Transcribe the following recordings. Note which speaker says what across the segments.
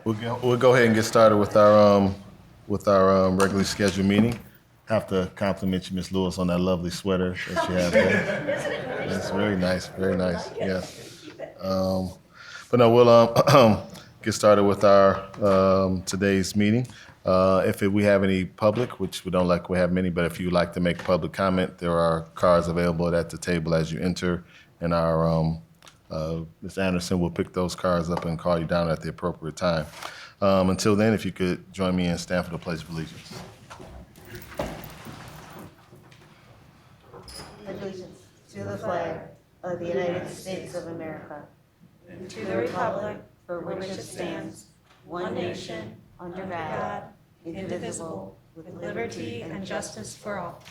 Speaker 1: We'll go ahead and get started with our regularly scheduled meeting. Have to compliment you, Ms. Lewis, on that lovely sweater that you have there. That's very nice, very nice. Yes. But no, we'll get started with our today's meeting. If we have any public, which we don't like, we have many, but if you'd like to make public comment, there are cards available at the table as you enter, and our Ms. Anderson will pick those cards up and call you down at the appropriate time. Until then, if you could join me and stand for the Pledge of Allegiance.
Speaker 2: Allegiance to the flag of the United States of America and to the republic for which it stands, one nation, under God, indivisible, with liberty and justice for all.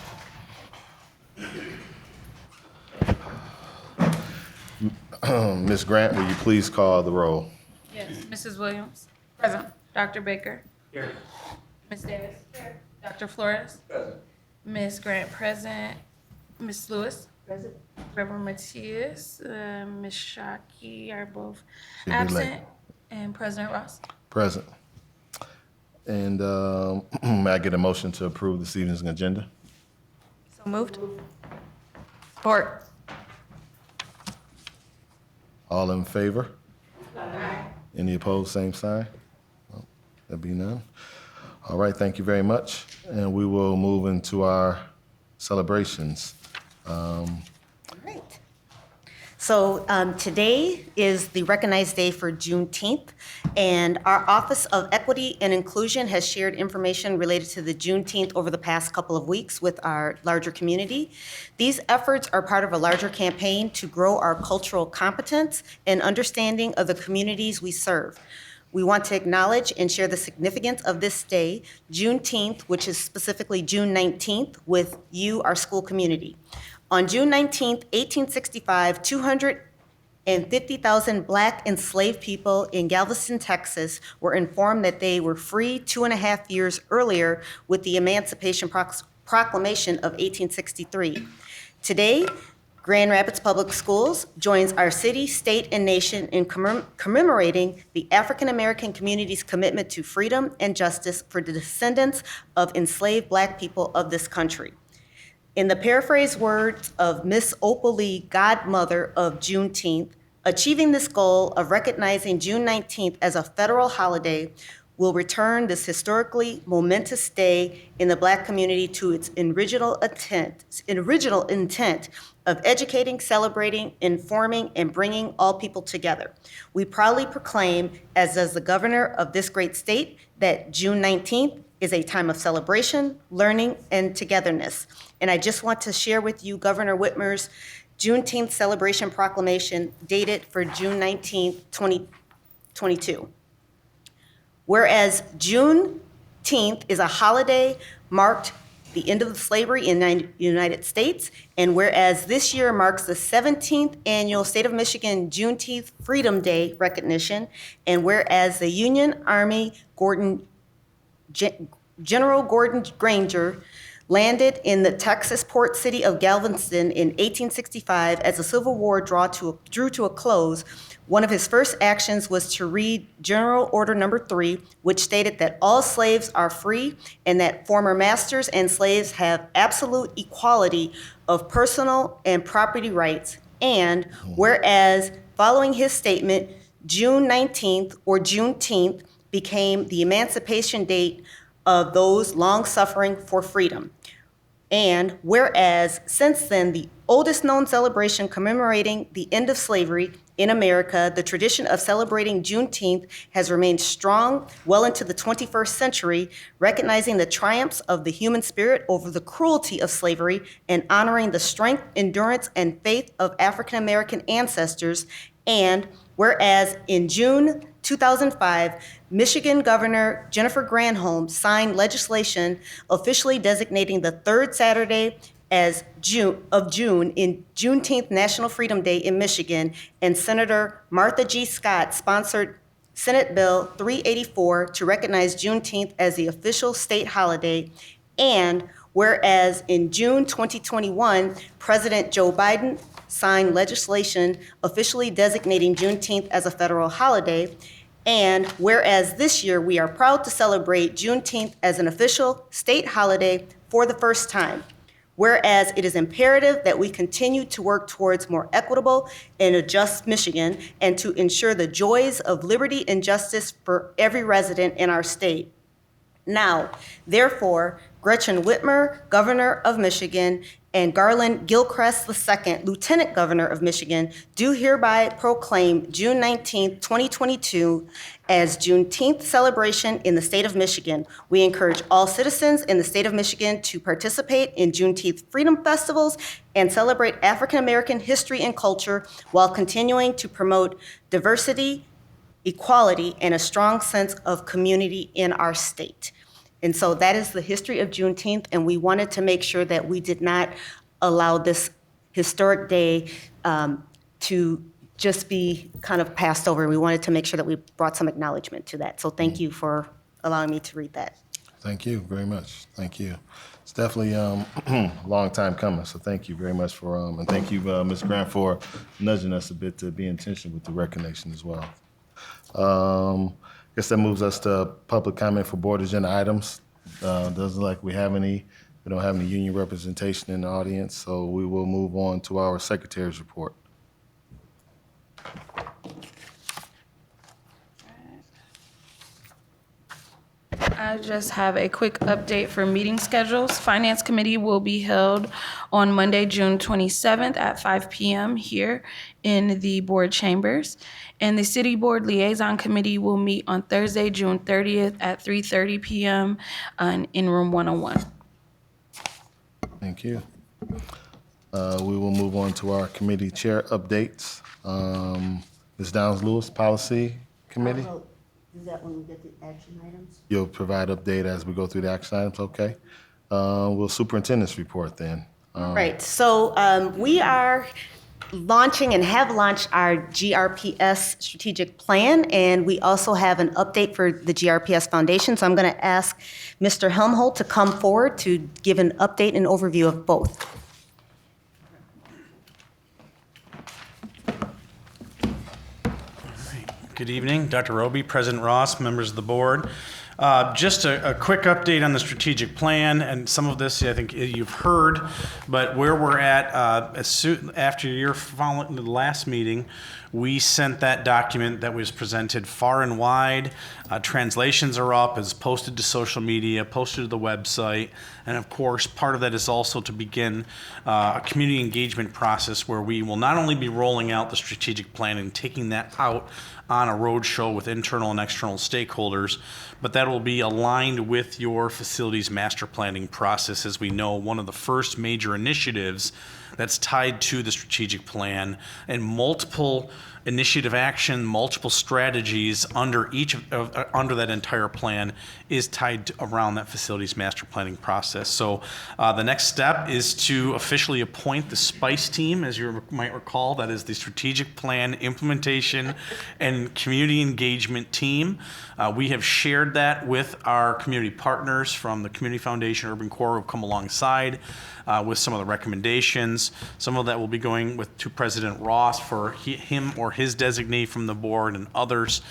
Speaker 1: Ms. Grant, will you please call the roll?
Speaker 3: Yes. Mrs. Williams? Present. Dr. Baker?
Speaker 4: Here.
Speaker 3: Ms. Davis? Here. Dr. Flores?
Speaker 4: Present.
Speaker 3: Ms. Grant present. Ms. Lewis?
Speaker 2: Present.
Speaker 3: Reverend Matias, Ms. Shockey are both
Speaker 1: She'll be late.
Speaker 3: absent. And President Ross?
Speaker 1: Present. And may I get a motion to approve this evening's agenda?
Speaker 3: So moved. Support.
Speaker 1: All in favor? Aye. Any opposed, same sign? No, there be none. All right, thank you very much. And we will move into our celebrations.
Speaker 2: Right. So today is the recognized day for Juneteenth, and our Office of Equity and Inclusion has shared information related to the Juneteenth over the past couple of weeks with our larger community. These efforts are part of a larger campaign to grow our cultural competence and understanding of the communities we serve. We want to acknowledge and share the significance of this day, Juneteenth, which is specifically June 19th, with you, our school community. On June 19th, 1865, 250,000 Black enslaved people in Galveston, Texas, were informed that they were free 2.5 years earlier with the Emancipation Proclamation of 1863. Today, Grand Rapids Public Schools joins our city, state, and nation in commemorating the African American community's commitment to freedom and justice for the descendants of enslaved Black people of this country. In the paraphrased words of Miss Opal Lee, godmother of Juneteenth, achieving this goal of recognizing June 19th as a federal holiday will return this historically momentous day in the Black community to its original intent of educating, celebrating, informing, and bringing all people together. We proudly proclaim, as does the governor of this great state, that June 19th is a time of celebration, learning, and togetherness. And I just want to share with you Governor Whitmer's Juneteenth celebration proclamation dated for June 19th, 2022. Whereas Juneteenth is a holiday marked the end of slavery in the United States, and whereas this year marks the 17th annual State of Michigan Juneteenth Freedom Day recognition, and whereas the Union Army General Gordon Granger landed in the Texas port city of Galveston in 1865 as the Civil War drew to a close, one of his first actions was to read General Order Number 3, which stated that all slaves are free and that former masters and slaves have absolute equality of personal and property rights. And whereas following his statement, June 19th or Juneteenth became the emancipation date of those long suffering for freedom. And whereas since then, the oldest known celebration commemorating the end of slavery in America, the tradition of celebrating Juneteenth has remained strong well into the 21st century, recognizing the triumphs of the human spirit over the cruelty of slavery and honoring the strength, endurance, and faith of African American ancestors. And whereas in June 2005, Michigan Governor Jennifer Granholm signed legislation officially designating the third Saturday of June in Juneteenth National Freedom Day in Michigan, and Senator Martha G. Scott sponsored Senate Bill 384 to recognize Juneteenth as the official state holiday. And whereas in June 2021, President Joe Biden signed legislation officially designating Juneteenth as a federal holiday, And whereas this year we are proud to celebrate Juneteenth as an official state holiday for the first time. Whereas it is imperative that we continue to work towards more equitable and a just Michigan and to ensure the joys of liberty and justice for every resident in our state. Now, therefore, Gretchen Whitmer, Governor of Michigan, and Garland Gilchrist II, Lieutenant Governor of Michigan, do hereby proclaim June 19, 2022 as Juneteenth celebration in the state of Michigan. We encourage all citizens in the state of Michigan to participate in Juneteenth freedom festivals and celebrate African American history and culture while continuing to promote diversity, equality, and a strong sense of community in our state. And so that is the history of Juneteenth, and we wanted to make sure that we did not allow this historic day to just be kind of passed over. We wanted to make sure that we brought some acknowledgement to that. So thank you for allowing me to read that.
Speaker 1: Thank you very much. Thank you. It's definitely a long time coming, so thank you very much for, and thank you, Ms. Grant, for nudging us a bit to be intentional with the recognition as well. Guess that moves us to public comment for board agenda items. Doesn't look like we don't have any union representation in the audience, so we will move on to our secretary's report.
Speaker 3: I just have a quick update for meeting schedules. Finance Committee will be held on Monday, June 27th at 5 p.m. here in the board chambers. And the City Board Liaison Committee will meet on Thursday, June 30th at 3:30 p.m. In room 101.
Speaker 1: Thank you. We will move on to our committee chair updates. Ms. Downs-Lewis, Policy Committee.
Speaker 2: I'll do that when we get the action items.
Speaker 1: You'll provide update as we go through the action items, okay? Will Superintendent's report then.
Speaker 2: Right, so we are launching and have launched our GRPS strategic plan, and we also have an update for the GRPS Foundation. So I'm going to ask Mr. Helmholt to come forward to give an update and overview of both.
Speaker 4: Good evening, Dr. Roby, President Ross, members of the board. Just a quick update on the strategic plan, and some of this I think you've heard, but where we're at, after your following the last meeting, we sent that document that was presented far and wide. Translations are up, it's posted to social media, posted to the website, and of course, part of that is also to begin a community engagement process where we will not only be rolling out the strategic plan and taking that out on a roadshow with internal and external stakeholders, but that will be aligned with your facilities master planning process. As we know, one of the first major initiatives that's tied to the strategic plan, and multiple initiative action, multiple strategies under under that entire plan is tied around that facilities master planning process. So the next step is to officially appoint the SPICE team, as you might recall. That is the strategic plan implementation and community engagement team. We have shared that with our community partners from the Community Foundation, Urban Core, who have come alongside with some of the recommendations. Some of that will be going to President Ross for him or his designee from the board and others.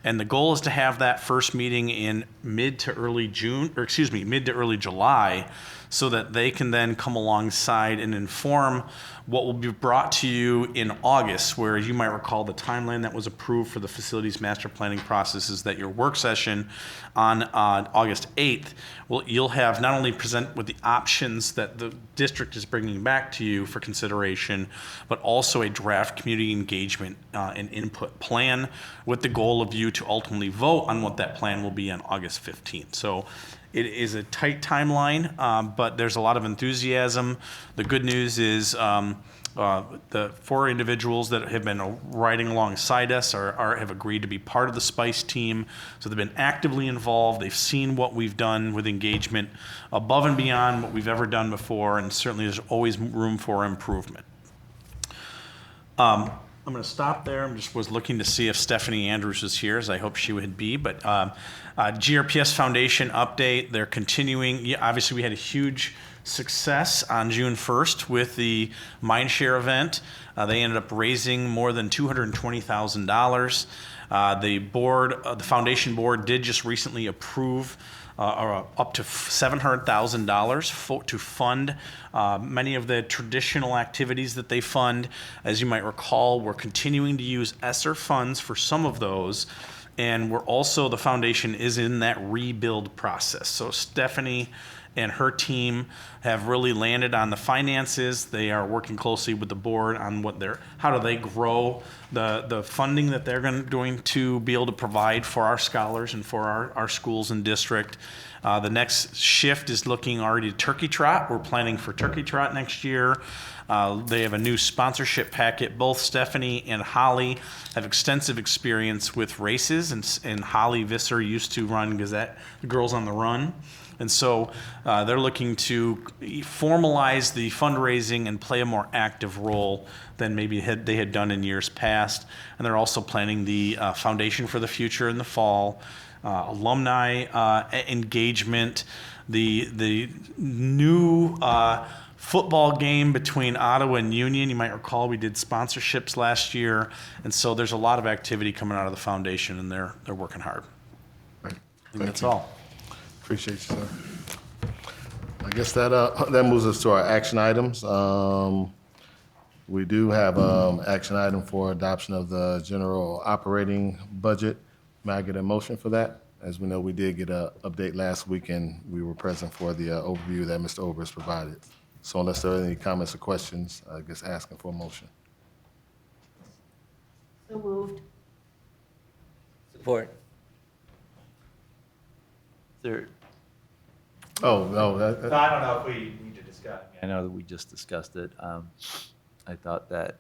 Speaker 4: And the goal is to have that first meeting in mid to early July, so that they can then come alongside and inform what will be brought to you in August, where you might recall the timeline that was approved for the facilities master planning process is that your work session on August 8th, you'll have not only present with the options that the district is bringing back to you for consideration, but also a draft community engagement and input plan with the goal of you to ultimately vote on what that plan will be on August 15th. So it is a tight timeline, but there's a lot of enthusiasm. The good news is the 4 individuals that have been riding alongside us have agreed to be part of the SPICE team. So they've been actively involved. They've seen what we've done with engagement above and beyond what we've ever done before, and certainly there's always room for improvement. I'm going to stop there. Was looking to see if Stephanie Andrews is here, as I hope she would be. But GRPS Foundation update, they're continuing. Yeah, obviously, we had a huge success on June 1st with the Mindshare event. They ended up raising more than $220,000. The board, the foundation board did just recently approve up to $700,000 to fund many of the traditional activities that they fund. As you might recall, we're continuing to use ESSER funds for some of those. And we're also, the foundation is in that rebuild process. So Stephanie and her team have really landed on the finances. They are working closely with the board on how do they grow the funding that they're going to be able to provide for our scholars and for our schools and district. The next shift is looking already to Turkey Trot. We're planning for Turkey Trot next year. They have a new sponsorship packet. Both Stephanie and Holly have extensive experience with races, and Holly Visser used to run Gazette, Girls on the Run. And so they're looking to formalize the fundraising and play a more active role than maybe they had done in years past. And they're also planning the Foundation for the Future in the fall, alumni engagement, the new football game between Ottawa and Union. You might recall we did sponsorships last year. And so there's a lot of activity coming out of the foundation, and they're working hard.
Speaker 1: Right.
Speaker 4: I think that's all.
Speaker 1: Appreciate you, sir. I guess that moves us to our action items. We do have action item for adoption of the general operating budget. May I get a motion for that? As we know, we did get an update last week, and we were present for the overview that Mr. Oberst provided. So unless there are any comments or questions, I guess asking for a motion.
Speaker 2: So moved.
Speaker 5: Support. There,
Speaker 1: Oh, no.
Speaker 6: So I don't know if we need to discuss.
Speaker 5: I know that we just discussed it. I thought that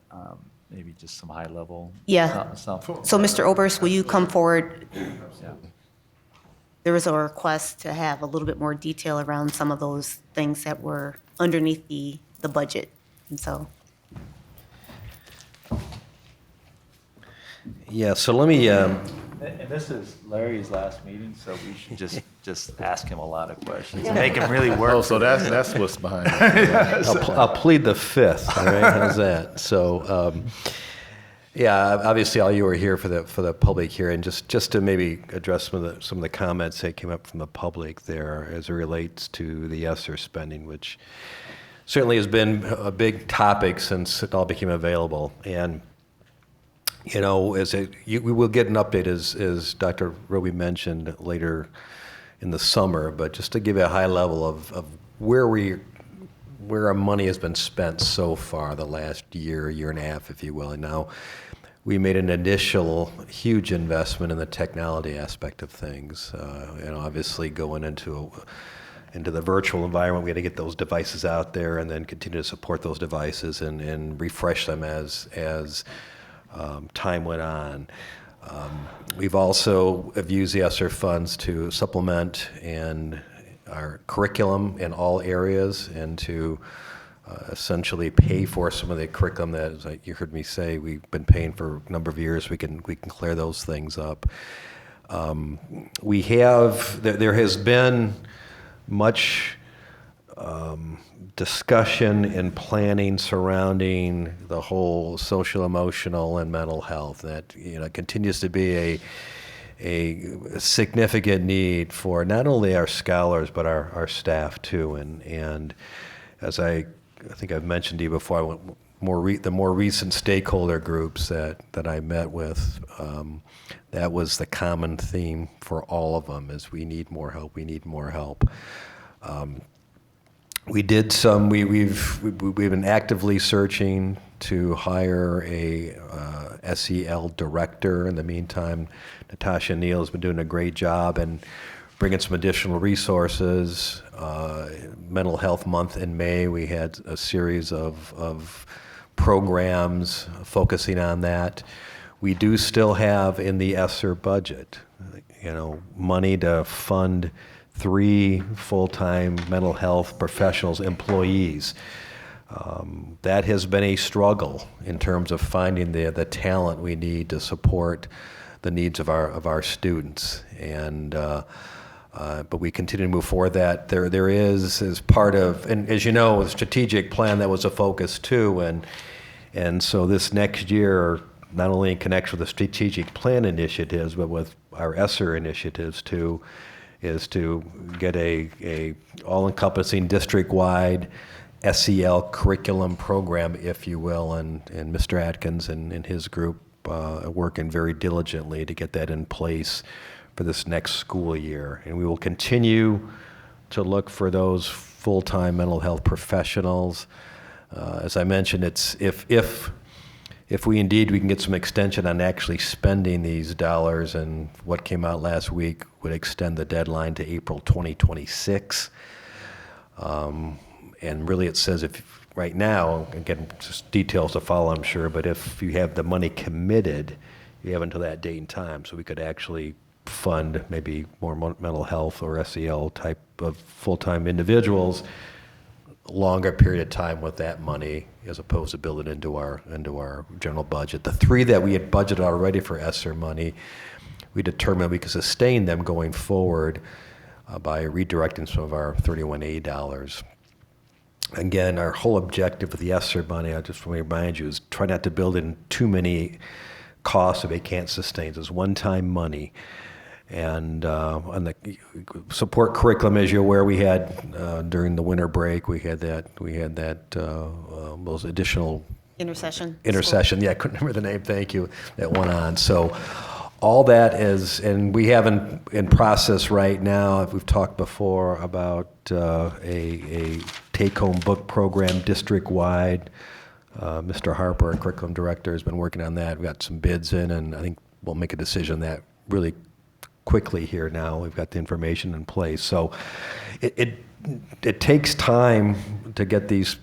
Speaker 5: maybe just some high level.
Speaker 2: Yeah.
Speaker 5: Some,
Speaker 2: So, Mr. Oberst, will you come forward?
Speaker 5: yeah.
Speaker 2: There was a request to have a little bit more detail around some of those things that were underneath the budget. And so,
Speaker 7: Yeah, so let me,
Speaker 5: And this is Larry's last meeting, so we should just ask him a lot of questions. Make him really work.
Speaker 1: Oh, so that's what's behind it.
Speaker 7: I'll plead the fifth, all right? How's that? So, yeah, obviously all you were here for the public hearing, just to maybe address some of the comments that came up from the public there as it relates to the ESSER spending, which certainly has been a big topic since it all became available. And you know, we will get an update as Dr. Roby mentioned later in the summer, but just to give you a high level of where our money has been spent so far the last year and a half, if you will. And now we made an initial huge investment in the technology aspect of things. Obviously going into the virtual environment, we had to get those devices out there and then continue to support those devices and refresh them as time went on. We've also have used the ESSER funds to supplement our curriculum in all areas and to essentially pay for some of the curriculum that, as you heard me say, we've been paying for a number of years. We can clear those things up. There has been much discussion and planning surrounding the whole social, emotional, and mental health. That continues to be a significant need for not only our scholars but our staff too. And as I think I've mentioned to you before, the more recent stakeholder groups that I met with, that was the common theme for all of them: is we need more help. We need more help. We've been actively searching to hire a SEL director. In the meantime, Natasha Neal has been doing a great job and bringing some additional resources. Mental Health Month in May, we had a series of programs focusing on that. We do still have in the ESSER budget, money to fund 3 full-time mental health professionals, employees. That has been a struggle in terms of finding the talent we need to support the needs of our students. But we continue to move forward. That there is, as part of, and as you know, the strategic plan, that was a focus too. And so this next year, not only in connection with the strategic plan initiatives, but with our ESSER initiatives too, is to get a all-encompassing district-wide SEL curriculum program, if you will, and Mr. Atkins and his group are working very diligently to get that in place for this next school year. And we will continue to look for those full-time mental health professionals. As I mentioned, it's if we can get some extension on actually spending these dollars, and what came out last week would extend the deadline to April 2026. And really it says if right now, again, just details to follow, I'm sure, but if you have the money committed, you have until that date and time. So we could actually fund maybe more mental health or SEL type of full-time individuals, longer period of time with that money as opposed to build it into our general budget. The three that we had budgeted already for ESSER money, we determined we could sustain them going forward by redirecting some of our 31A dollars. Again, our whole objective with the ESSER money, I just want to remind you, is try not to build in too many costs that they can't sustain. It's one-time money. And on the support curriculum, as you're aware, we had during the winter break, we had those additional
Speaker 2: Intercession.
Speaker 7: Yeah, I couldn't remember the name. Thank you. That went on. So all that is, and we have in process right now. We've talked before about a take-home book program district-wide. Mr. Harper, our curriculum director, has been working on that. We've got some bids in, and I think we'll make a decision that really quickly here now. We've got the information in place. So it takes time to get these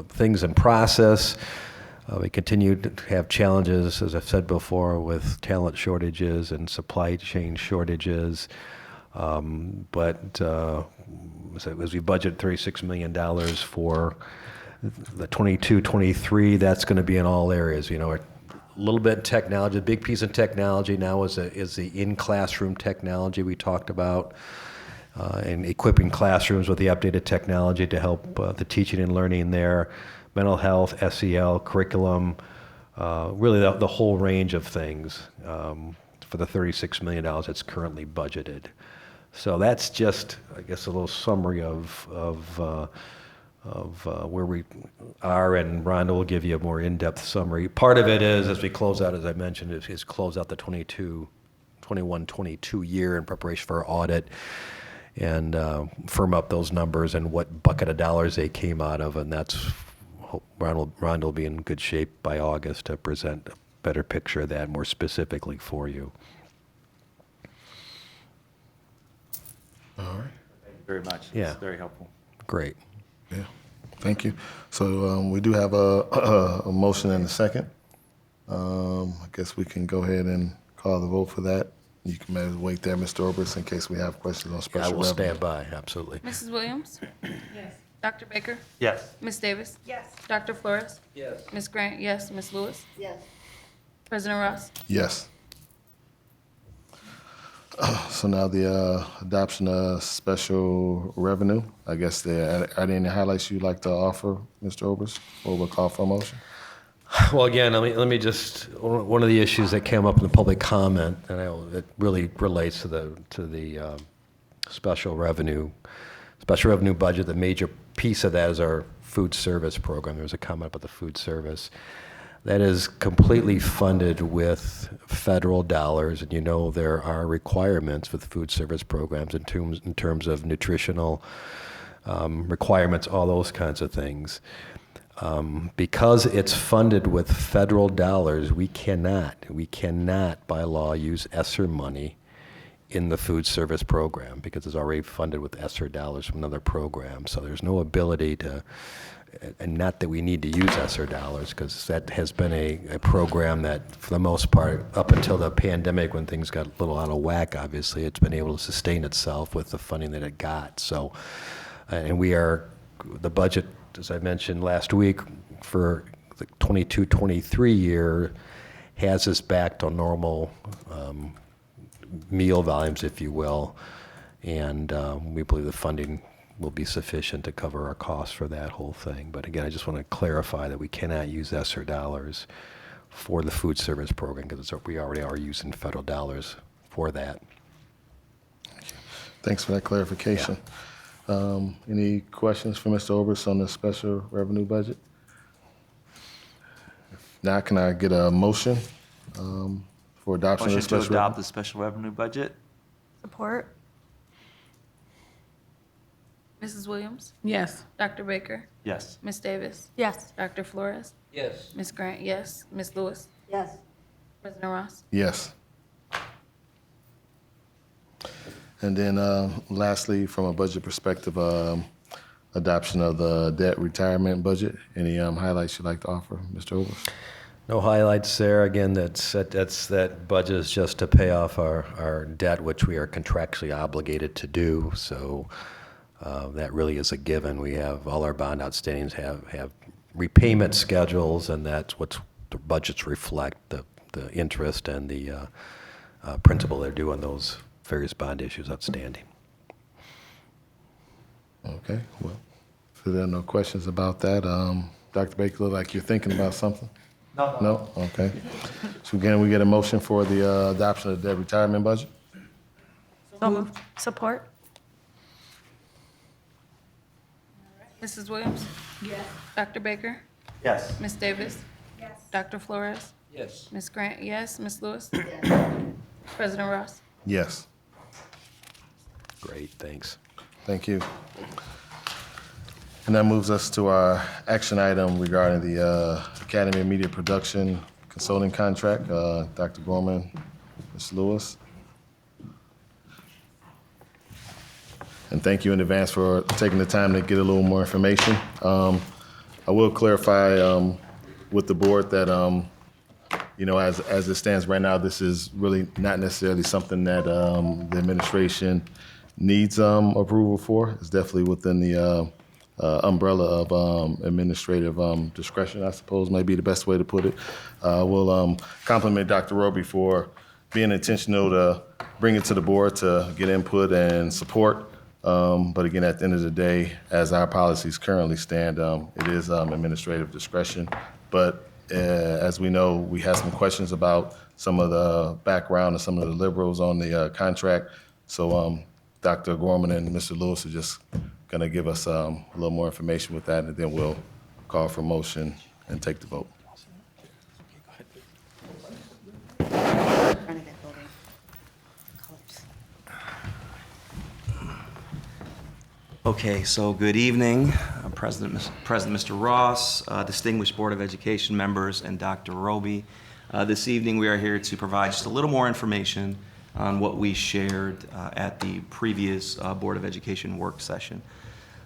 Speaker 7: things in process. We continue to have challenges, as I've said before, with talent shortages and supply chain shortages. But as we budget $36 million for the 22-23, that's going to be in all areas. You know, a little bit in technology. The big piece in technology now is the in-classroom technology we talked about, and equipping classrooms with the updated technology to help the teaching and learning there. Mental health, SEL, curriculum, really the whole range of things for the $36 million that's currently budgeted. So that's just, I guess, a little summary of where we are, and Rhonda will give you a more in-depth summary. Part of it is, as we close out, as I mentioned, is close out the 21-22 year in preparation for our audit and firm up those numbers and what bucket of dollars they came out of, and that's Rhonda will be in good shape by August to present a better picture of that more specifically for you.
Speaker 1: All right.
Speaker 5: Thank you very much.
Speaker 7: Yeah.
Speaker 5: It's very helpful.
Speaker 7: Great.
Speaker 1: Yeah, thank you. So we do have a motion and a second. I guess we can go ahead and call the vote for that. You can maybe wait there, Mr. Oberst, in case we have questions on
Speaker 7: I
Speaker 1: special
Speaker 7: will
Speaker 1: revenue.
Speaker 7: stand by, absolutely.
Speaker 3: Mrs. Williams? Yes. Dr. Baker?
Speaker 5: Yes.
Speaker 3: Ms. Davis?
Speaker 2: Yes.
Speaker 3: Dr. Flores?
Speaker 5: Yes.
Speaker 3: Ms. Grant, yes. Ms. Lewis?
Speaker 2: Yes.
Speaker 3: President Ross?
Speaker 1: Yes. So now the adoption of special revenue. I guess are there any highlights you'd like to offer, Mr. Oberst, or we'll call for a motion?
Speaker 7: Well, again, let me just, one of the issues that came up in the public comment, and it really relates to the special revenue budget. The major piece of that is our food service program. There was a comment about the food service. That is completely funded with federal dollars, and you know there are requirements with food service programs in terms of nutritional requirements, all those kinds of things. Because it's funded with federal dollars, we cannot by law use ESSER money in the food service program because it's already funded with ESSER dollars from another program. So there's no ability to, and not that we need to use ESSER dollars, because that has been a program that, for the most part, up until the pandemic when things got a little out of whack, obviously, it's been able to sustain itself with the funding that it got. So, and the budget, as I mentioned last week, for the 22-23 year has us back to normal meal volumes, if you will, and we believe the funding will be sufficient to cover our costs for that whole thing. But again, I just want to clarify that we cannot use ESSER dollars for the food service program, because we already are using federal dollars for that.
Speaker 1: Thanks for that clarification. Any questions for Mr. Oberst on the special revenue budget? Now, can I get a motion for adoption of the
Speaker 5: Motion to
Speaker 1: special
Speaker 5: adopt
Speaker 1: revenue?
Speaker 5: the special revenue budget?
Speaker 8: Support.
Speaker 3: Mrs. Williams?
Speaker 8: Yes.
Speaker 3: Dr. Baker?
Speaker 5: Yes.
Speaker 3: Ms. Davis?
Speaker 8: Yes.
Speaker 3: Dr. Flores?
Speaker 7: Yes.
Speaker 3: Ms. Grant, yes. Ms. Lewis?
Speaker 8: Yes.
Speaker 3: President Ross?
Speaker 1: Yes. And then lastly, from a budget perspective, adoption of the debt retirement budget. Any highlights you'd like to offer, Mr. Oberst?
Speaker 7: No highlights there. Again, that budget is just to pay off our debt, which we are contractually obligated to do. So that really is a given. We have all our bond outstandings have repayment schedules, and that's what the budgets reflect, the interest and the principal they're due on those various bond issues outstanding.
Speaker 1: Okay, well, if there are no questions about that, Dr. Baker, look like you're thinking about something? No? Okay. So again, we get a motion for the adoption of the debt retirement budget?
Speaker 8: So moved. Support.
Speaker 3: Mrs. Williams?
Speaker 8: Yes.
Speaker 3: Dr. Baker?
Speaker 5: Yes.
Speaker 3: Ms. Davis?
Speaker 8: Yes.
Speaker 3: Dr. Flores?
Speaker 7: Yes.
Speaker 3: Ms. Grant, yes. Ms. Lewis? President Ross?
Speaker 1: Yes.
Speaker 7: Great, thanks.
Speaker 1: Thank you. And that moves us to our action item regarding the Academy of Media Production consulting contract. Dr. Gorman, Ms. Lewis. And thank you in advance for taking the time to get a little more information. I will clarify with the board that, as it stands right now, this is really not necessarily something that the administration needs approval for. It's definitely within the umbrella of administrative discretion, I suppose, might be the best way to put it. We'll compliment Dr. Roby for being intentional to bring it to the board to get input and support. But again, at the end of the day, as our policies currently stand, it is administrative discretion. But as we know, we had some questions about some of the background and some of the liberals on the contract. So Dr. Gorman and Mr. Lewis are just going to give us a little more information with that, and then we'll call for motion and take the vote.
Speaker 9: Okay, so good evening, President Mr. Ross, distinguished Board of Education members, and Dr. Roby. This evening we are here to provide just a little more information on what we shared at the previous Board of Education work session.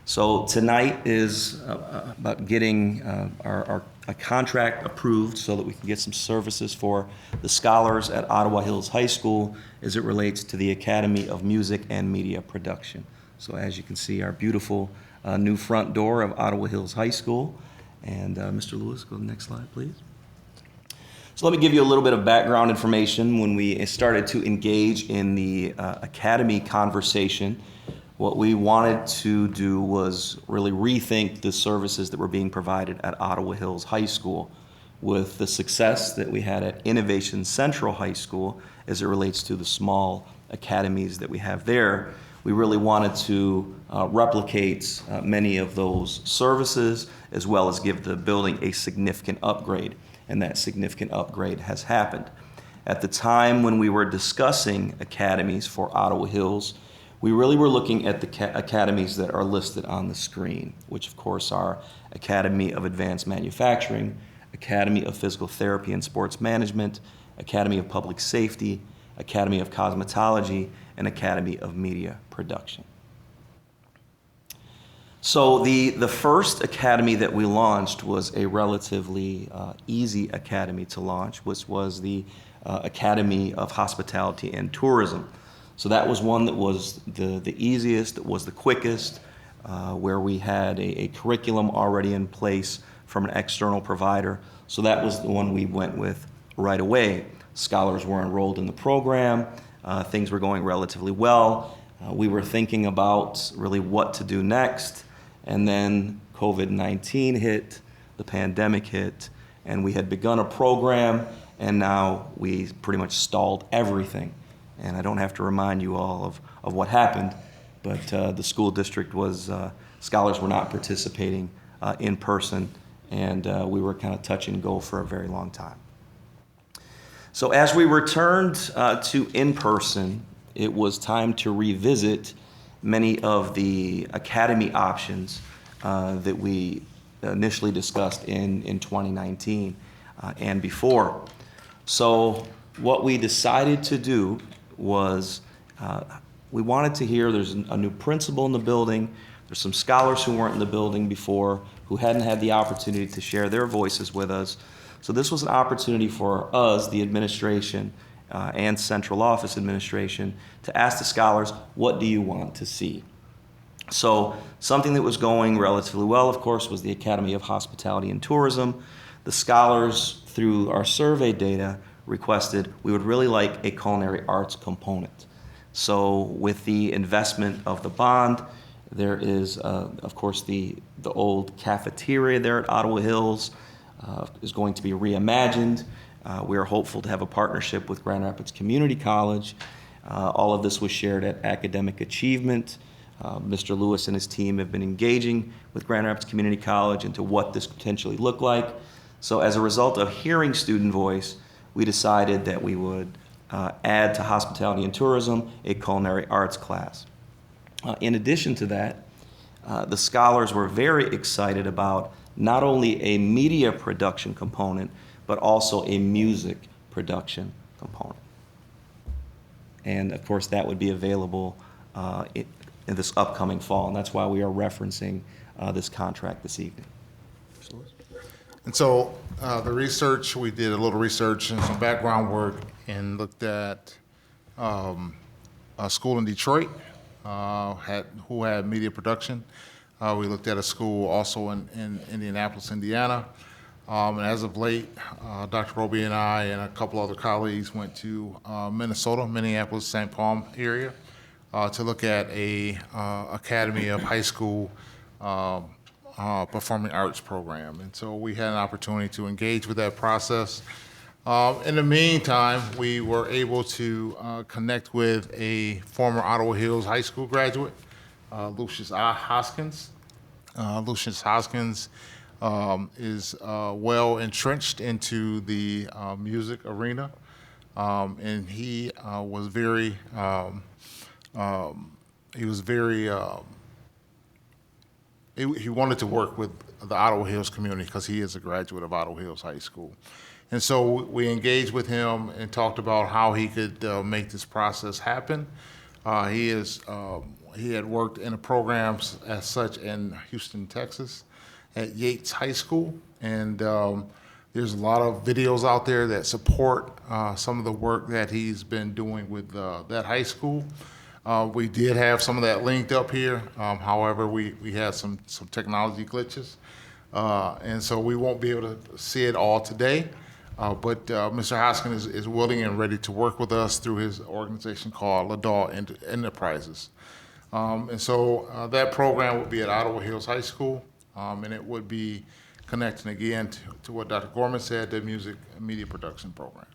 Speaker 9: So tonight is about getting a contract approved so that we can get some services for the scholars at Ottawa Hills High School as it relates to the Academy of Music and Media Production. So as you can see, our beautiful new front door of Ottawa Hills High School. And Mr. Lewis, go to the next slide, please. So let me give you a little bit of background information. When we started to engage in the Academy conversation, what we wanted to do was really rethink the services that were being provided at Ottawa Hills High School with the success that we had at Innovation Central High School as it relates to the small academies that we have there. We really wanted to replicate many of those services as well as give the building a significant upgrade, and that significant upgrade has happened. At the time when we were discussing academies for Ottawa Hills, we really were looking at the academies that are listed on the screen, which of course are Academy of Advanced Manufacturing, Academy of Physical Therapy and Sports Management, Academy of Public Safety, Academy of Cosmetology, and Academy of Media Production. So the first academy that we launched was a relatively easy academy to launch, which was the Academy of Hospitality and Tourism. So that was one that was the easiest, it was the quickest, where we had a curriculum already in place from an external provider. So that was the one we went with right away. Scholars were enrolled in the program, things were going relatively well. We were thinking about really what to do next, and then COVID-19 hit, the pandemic hit, And we had begun a program, and now we pretty much stalled everything. And I don't have to remind you all of what happened, but the school district was, scholars were not participating in person, and we were kind of touch and go for a very long time. So as we returned to in-person, it was time to revisit many of the academy options that we initially discussed in 2019 and before. So what we decided to do was we wanted to hear there's a new principal in the building, there's some scholars who weren't in the building before, who hadn't had the opportunity to share their voices with us. So this was an opportunity for us, the administration and central office administration, to ask the scholars, what do you want to see? So something that was going relatively well, of course, was the Academy of Hospitality and Tourism. The scholars, through our survey data, requested we would really like a culinary arts component. So with the investment of the bond, there is, of course, the old cafeteria there at Ottawa Hills is going to be reimagined. We are hopeful to have a partnership with Grand Rapids Community College. All of this was shared at Academic Achievement. Mr. Lewis and his team have been engaging with Grand Rapids Community College into what this could potentially look like. So as a result of hearing student voice, we decided that we would add to hospitality and tourism a culinary arts class. In addition to that, the scholars were very excited about not only a media production component, but also a music production component. And of course, that would be available in this upcoming fall, and that's why we are referencing this contract this evening.
Speaker 10: And so the research, we did a little research and some background work and looked at a school in Detroit who had media production. We looked at a school also in Indianapolis, Indiana. And as of late, Dr. Roby and I and a couple other colleagues went to Minnesota, Minneapolis, St. Paul area to look at a Academy of High School Performing Arts program. And so we had an opportunity to engage with that process. In the meantime, we were able to connect with a former Ottawa Hills High School graduate, Lucius Hoskins. Lucius Hoskins is well entrenched into the music arena, and he was very he wanted to work with the Ottawa Hills community because he is a graduate of Ottawa Hills High School. And so we engaged with him and talked about how he could make this process happen. He had worked in the programs as such in Houston, Texas, at Yates High School, and there's a lot of videos out there that support some of the work that he's been doing with that high school. We did have some of that linked up here. However, we had some technology glitches, and so we won't be able to see it all today. But Mr. Hoskins is willing and ready to work with us through his organization called Ladal Enterprises. And so that program would be at Ottawa Hills High School, and it would be connecting again to what Dr. Gorman said, the music and media production program.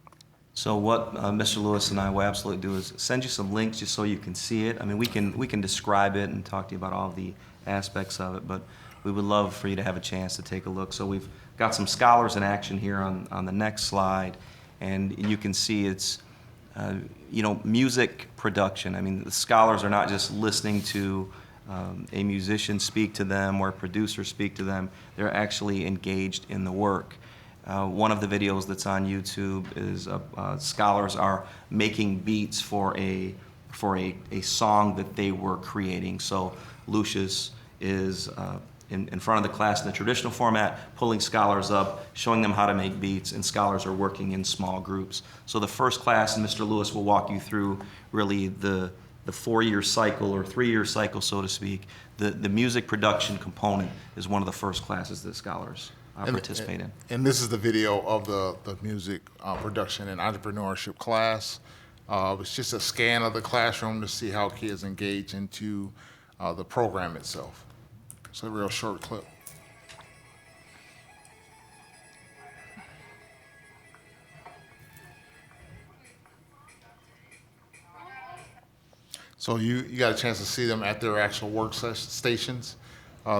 Speaker 9: So what Mr. Lewis and I will absolutely do is send you some links just so you can see it. I mean, we can describe it and talk to you about all the aspects of it, but we would love for you to have a chance to take a look. So we've got some scholars in action here on the next slide, and you can see it's, music production. I mean, the scholars are not just listening to a musician speak to them or a producer speak to them. They're actually engaged in the work. One of the videos that's on YouTube is scholars are making beats for a song that they were creating. So Lucius is in front of the class in the traditional format, pulling scholars up, showing them how to make beats, and scholars are working in small groups. So the first class, and Mr. Lewis will walk you through really the 4-year cycle or 3-year cycle, so to speak. The music production component is one of the first classes that scholars participate in.
Speaker 10: And this is the video of the music production and entrepreneurship class. It's just a scan of the classroom to see how kids engage into the program itself. It's a real short clip. So you got a chance to see them at their actual work stations.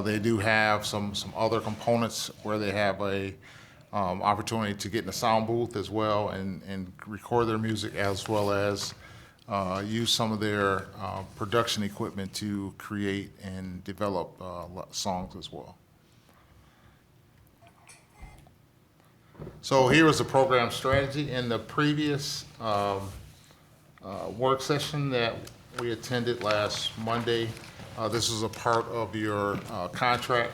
Speaker 10: They do have some other components where they have a opportunity to get in the sound booth as well and record their music, as well as use some of their production equipment to create and develop songs as well. So here is the program strategy. In the previous work session that we attended last Monday, this is a part of your contract.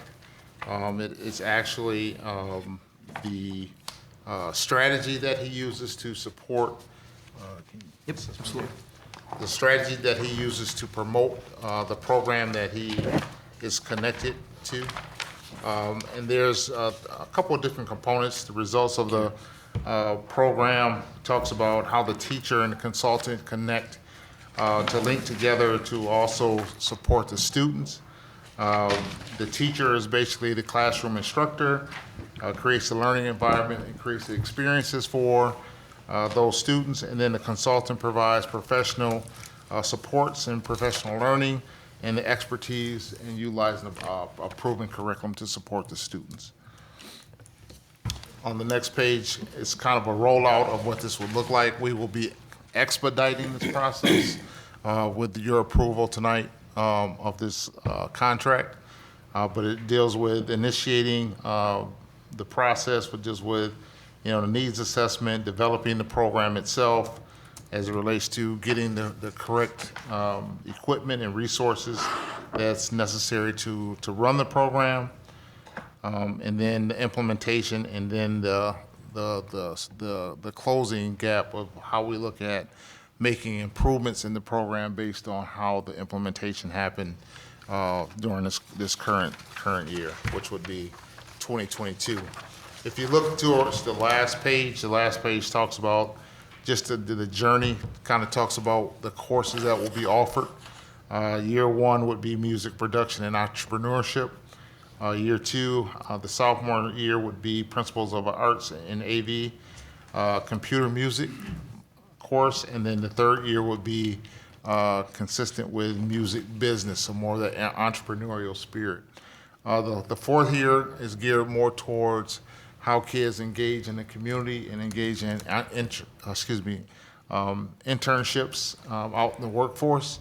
Speaker 10: It's actually the strategy that he uses to support.
Speaker 9: Yep, absolutely.
Speaker 10: The strategy that he uses to promote the program that he is connected to. And there's a couple of different components. The results of the program talks about how the teacher and the consultant connect to link together to also support the students. The teacher is basically the classroom instructor, creates the learning environment and creates the experiences for those students, and then the consultant provides professional supports and professional learning and the expertise in utilizing a proven curriculum to support the students. On the next page, it's kind of a rollout of what this would look like. We will be expediting this process with your approval tonight of this contract, but it deals with initiating the process with the needs assessment, developing the program itself as it relates to getting the correct equipment and resources that's necessary to run the program, and then the implementation, and then the closing gap of how we look at making improvements in the program based on how the implementation happened during this current year, which would be 2022. If you look towards the last page talks about just the journey, kind of talks about the courses that will be offered. Year one would be music production and entrepreneurship. Year two, the sophomore year, would be principles of arts and AV, computer music course, and then the third year would be consistent with music business, so more of the entrepreneurial spirit. The fourth year is geared more towards how kids engage in the community and engage in internships out in the workforce.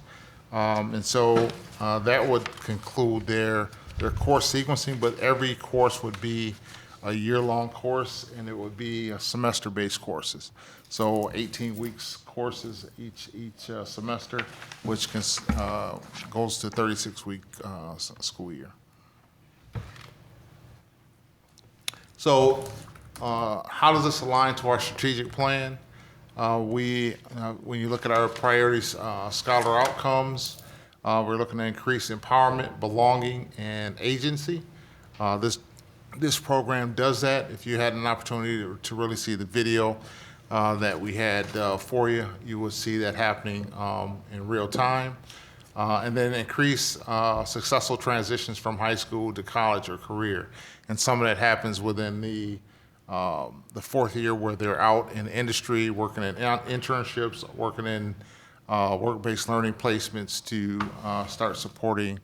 Speaker 10: And so that would conclude their course sequencing, but every course would be a year-long course, and it would be semester-based courses. So 18 weeks courses each semester, which goes to 36-week school year. So how does this align to our strategic plan? When you look at our priorities, scholar outcomes, we're looking to increase empowerment, belonging, and agency. This program does that. If you had an opportunity to really see the video that we had for you, you would see that happening in real time. And then increase successful transitions from high school to college or career. And some of that happens within the fourth year, where they're out in the industry, working in internships, working in work-based learning placements to start supporting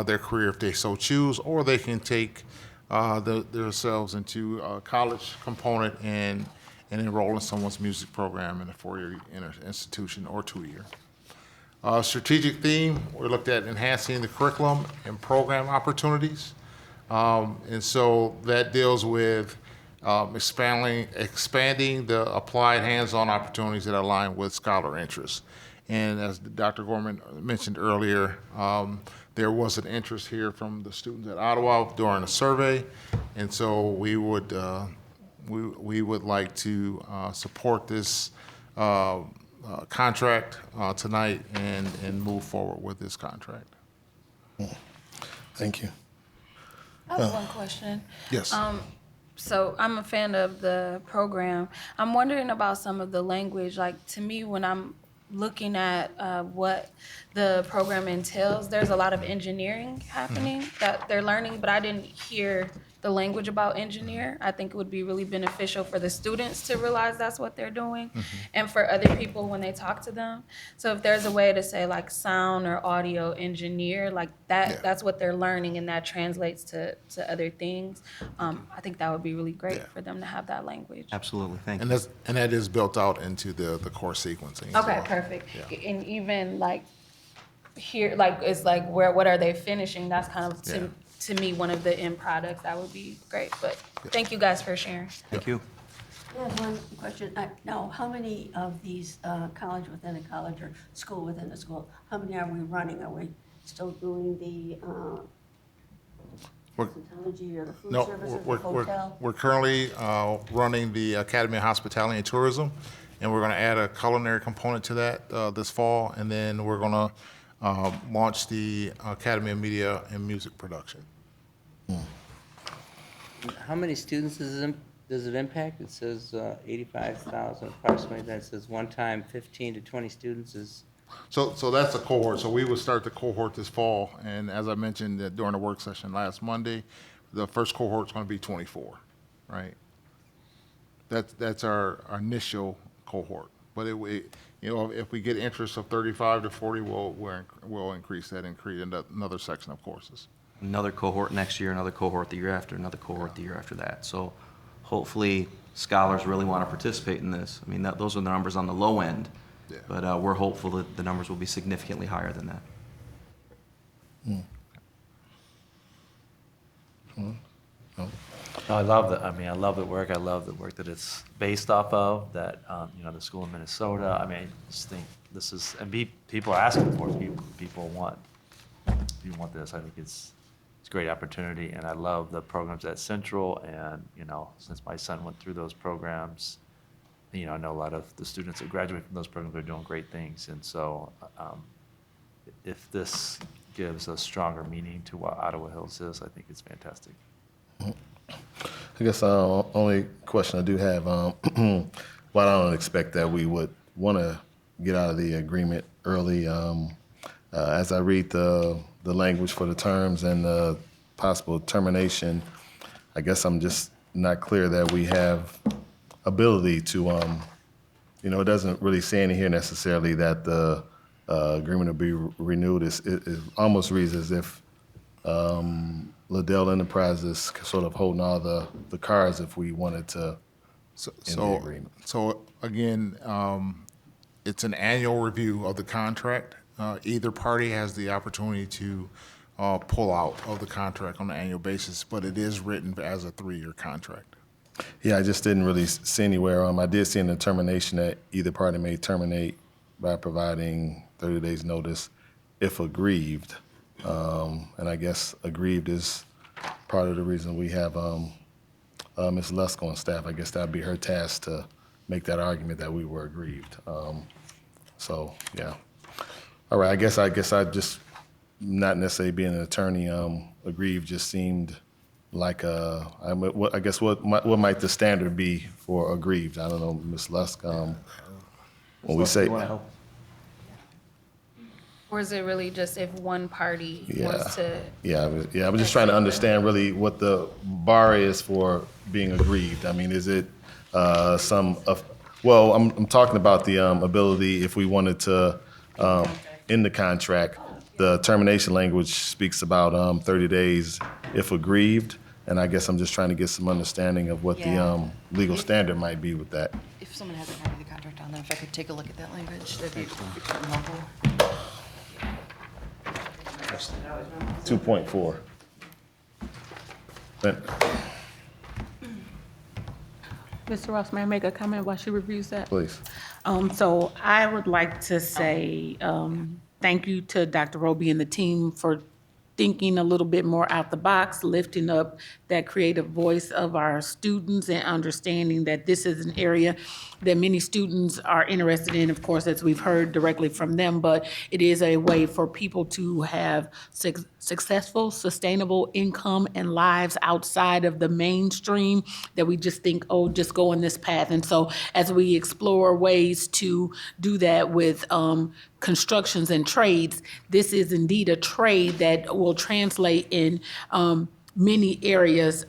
Speaker 10: their career if they so choose, or they can take themselves into a college component and enroll in someone's music program in a four-year institution or two-year. Strategic theme, we looked at enhancing the curriculum and program opportunities. And so that deals with expanding the applied hands-on opportunities that align with scholar interests. And as Dr. Gorman mentioned earlier, there was an interest here from the students at Ottawa during a survey. And so we would like to support this contract tonight and move forward with this contract.
Speaker 1: Thank you.
Speaker 3: I have one question.
Speaker 1: Yes.
Speaker 3: So I'm a fan of the program. I'm wondering about some of the language. Like, to me, when I'm looking at what the program entails, there's a lot of engineering happening that they're learning, but I didn't hear the language about engineer. I think it would be really beneficial for the students to realize that's what they're doing, and for other people when they talk to them. So if there's a way to say like sound or audio engineer, like that,
Speaker 10: Yeah.
Speaker 3: that's what they're learning, and that translates to other things. I think that would be really great for them to have that language.
Speaker 9: Absolutely, thank
Speaker 10: And
Speaker 9: you.
Speaker 10: that is built out into the course sequencing as
Speaker 3: Okay,
Speaker 10: well.
Speaker 3: perfect.
Speaker 10: Yeah.
Speaker 3: And even like here, like it's like what are they finishing? That's kind of to me one of the end products. That would be great. But thank you guys for sharing.
Speaker 9: Thank you.
Speaker 11: I have one question. Now, how many of these college within a college or school within a school, how many are we running? Are we still doing the
Speaker 10: We're-
Speaker 11: hospitality or the food
Speaker 10: No,
Speaker 11: services, the
Speaker 10: we're
Speaker 11: hotel?
Speaker 10: currently running the Academy of Hospitality and Tourism, and we're going to add a culinary component to that this fall, and then we're going to launch the Academy of Media and Music Production.
Speaker 12: How many students does it impact? It says 85,000 approximately, then it says one time 15 to 20 students is,
Speaker 10: So that's a cohort. So we will start the cohort this fall, and as I mentioned during the work session last Monday, the first cohort's going to be 24, right? That's our initial cohort. But if we get interest of 35 to 40, we'll increase that and create another section of courses.
Speaker 9: Another cohort next year, another cohort the year after, another cohort the year after that. So hopefully scholars really want to participate in this. I mean, those are the numbers on the low end,
Speaker 10: Yeah.
Speaker 9: but we're hopeful that the numbers will be significantly higher than that.
Speaker 5: I love the work. I love the work that it's based off of, that, the school in Minnesota. I mean, I just think this is, and people are asking for it. People want this. I think it's a great opportunity, and I love the programs at Central, and, since my son went through those programs, I know a lot of the students that graduate from those programs are doing great things, and so if this gives a stronger meaning to what Ottawa Hills is, I think it's fantastic.
Speaker 1: I guess only question I do have, while I don't expect that we would want to get out of the agreement early, as I read the language for the terms and the possible termination, I guess I'm just not clear that we have ability to, it doesn't really say in here necessarily that the agreement will be renewed. It almost reads as if Liddell Enterprises sort of holding all the cards if we wanted to end the agreement.
Speaker 10: So again, it's an annual review of the contract. Either party has the opportunity to pull out of the contract on an annual basis, but it is written as a 3-year contract.
Speaker 1: Yeah, I just didn't really see anywhere. I did see in the termination that either party may terminate by providing 30 days notice if aggrieved. And I guess aggrieved is part of the reason we have Ms. Lusk on staff. I guess that'd be her task to make that argument that we were aggrieved. So, yeah. All right, I guess I just, not necessarily being an attorney, aggrieved just seemed like I guess what might the standard be for aggrieved? I don't know, Ms. Lusk. When we say,
Speaker 3: Or is it really just if one party wants to?
Speaker 1: I was just trying to understand really what the bar is for being aggrieved. I mean, is it I'm talking about the ability if we wanted to end the contract. The termination language speaks about 30 days if aggrieved, and I guess I'm just trying to get some understanding of what the legal standard might be with that.
Speaker 13: If someone hasn't read the contract on that, if I could take a look at that language, that'd be helpful.
Speaker 1: 2.4.
Speaker 14: Mr. Ross, may I make a comment while she reviews that?
Speaker 1: Please.
Speaker 14: So I would like to say thank you to Dr. Roby and the team for thinking a little bit more out the box, lifting up that creative voice of our students and understanding that this is an area that many students are interested in, of course, as we've heard directly from them, but it is a way for people to have successful, sustainable income and lives outside of the mainstream that we just think, oh, just go in this path. And so as we explore ways to do that with constructions and trades, this is indeed a trade that will translate in many areas.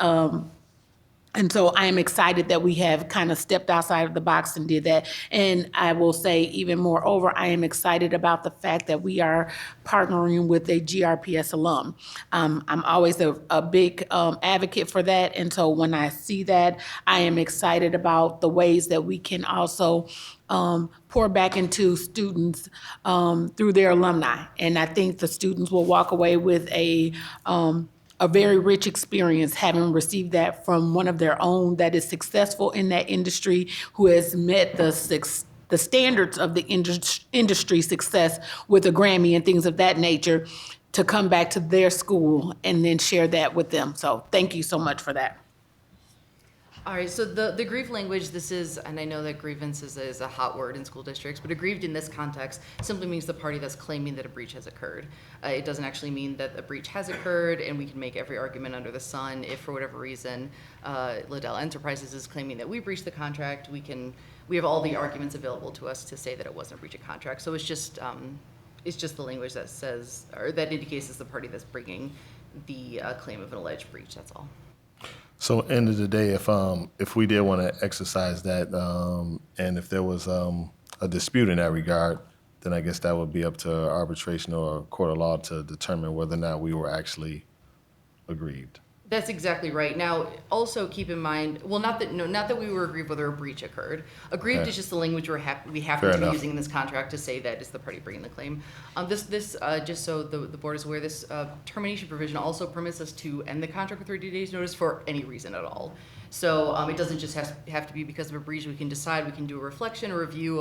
Speaker 14: And so I am excited that we have kind of stepped outside of the box and did that. And I will say even moreover, I am excited about the fact that we are partnering with a GRPS alum. I'm always a big advocate for that. And so when I see that, I am excited about the ways that we can also pour back into students through their alumni. And I think the students will walk away with a very rich experience having received that from one of their own that is successful in that industry, who has met the standards of the industry success with a Grammy and things of that nature, to come back to their school and then share that with them. So thank you so much for that.
Speaker 13: All right, so the aggrieved language, this is, and I know that grievances is a hot word in school districts, but aggrieved in this context simply means the party that's claiming that a breach has occurred. It doesn't actually mean that a breach has occurred, and we can make every argument under the sun if, for whatever reason, Liddell Enterprises is claiming that we breached the contract. We have all the arguments available to us to say that it wasn't a breach of contract. So it's just the language that says, or that indicates it's the party that's bringing the claim of an alleged breach. That's all.
Speaker 1: So end of the day, if we did want to exercise that, and if there was a dispute in that regard, then I guess that would be up to arbitration or a court of law to determine whether or not we were actually aggrieved.
Speaker 13: That's exactly right. Now, also keep in mind, well, not that we were aggrieved whether a breach occurred. Aggrieved
Speaker 1: Okay.
Speaker 13: is just the language we happen
Speaker 1: Fair
Speaker 13: to be
Speaker 1: enough.
Speaker 13: using in this contract to say that is the party bringing the claim. Just so the board is aware, this termination provision also permits us to end the contract with 30 days notice for any reason at all. So it doesn't just have to be because of a breach. We can decide, we can do a reflection, a review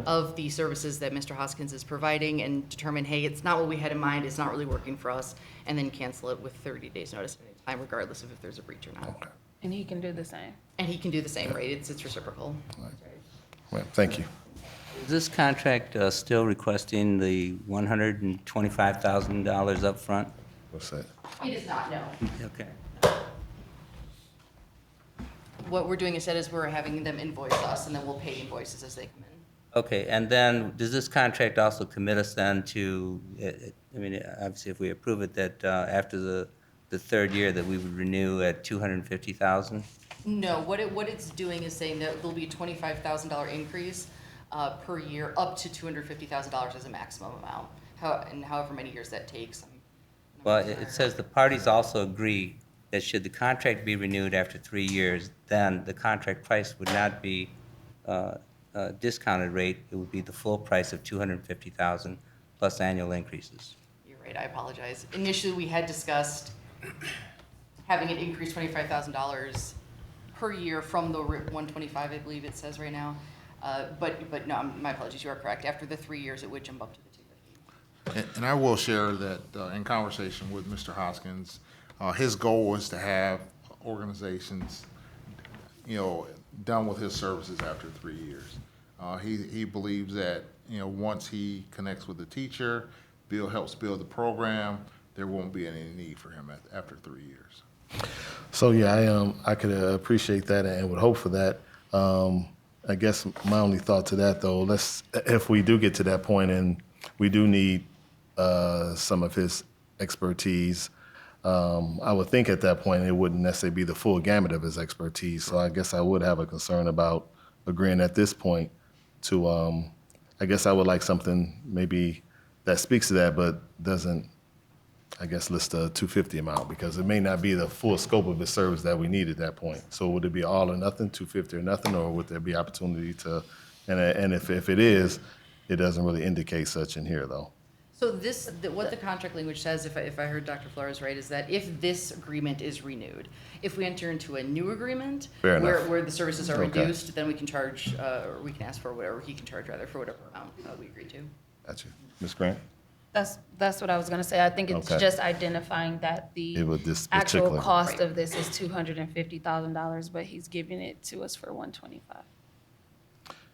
Speaker 13: of the services that Mr. Hoskins is providing and determine, hey, it's not what we had in mind, it's not really working for us, and then cancel it with 30 days notice at any time, regardless of if there's a breach or not.
Speaker 3: And he can do the same.
Speaker 13: And he can do the same, right? It's reciprocal.
Speaker 1: Well, thank you.
Speaker 12: Is this contract still requesting the $125,000 up front?
Speaker 1: What's that?
Speaker 13: It is not, no.
Speaker 12: Okay.
Speaker 13: What we're doing instead is we're having them invoice us, and then we'll pay invoices as they come in.
Speaker 12: Okay, and then does this contract also commit us then to, I mean, obviously if we approve it, that after the third year that we would renew at $250,000?
Speaker 13: No, what it's doing is saying that there'll be a $25,000 increase per year, up to $250,000 as a maximum amount, and however many years that takes.
Speaker 12: Well, it says the parties also agree that should the contract be renewed after 3 years, then the contract price would not be discounted rate. It would be the full price of $250,000 plus annual increases.
Speaker 13: You're right, I apologize. Initially, we had discussed having it increase $25,000 per year from the 125, I believe it says right now. But no, my apologies, you are correct. After the 3 years, it would jump up to the 250.
Speaker 10: And I will share that in conversation with Mr. Hoskins, his goal was to have organizations, done with his services after 3 years. He believes that, once he connects with the teacher, helps build the program, there won't be any need for him after 3 years.
Speaker 1: So yeah, I could appreciate that and would hope for that. I guess my only thought to that though, if we do get to that point and we do need some of his expertise, I would think at that point it wouldn't necessarily be the full gamut of his expertise. So I guess I would have a concern about agreeing at this point to, I guess I would like something maybe that speaks to that, but doesn't, I guess, list the 250 amount, because it may not be the full scope of his service that we need at that point. So would it be all or nothing, 250 or nothing, or would there be opportunity to, and if it is, it doesn't really indicate such in here though.
Speaker 13: So what the contract language says, if I heard Dr. Flores right, is that if this agreement is renewed, if we enter into a new agreement where the services are reduced, then we can charge, or we can ask for whatever he can charge, rather, for whatever amount we agree to.
Speaker 1: Gotcha. Ms. Grant?
Speaker 3: That's what I was gonna say. I think it's
Speaker 1: Okay.
Speaker 3: just identifying that the
Speaker 1: This
Speaker 3: actual
Speaker 1: particular-
Speaker 3: cost of this is $250,000, but he's giving it to us for $125,000.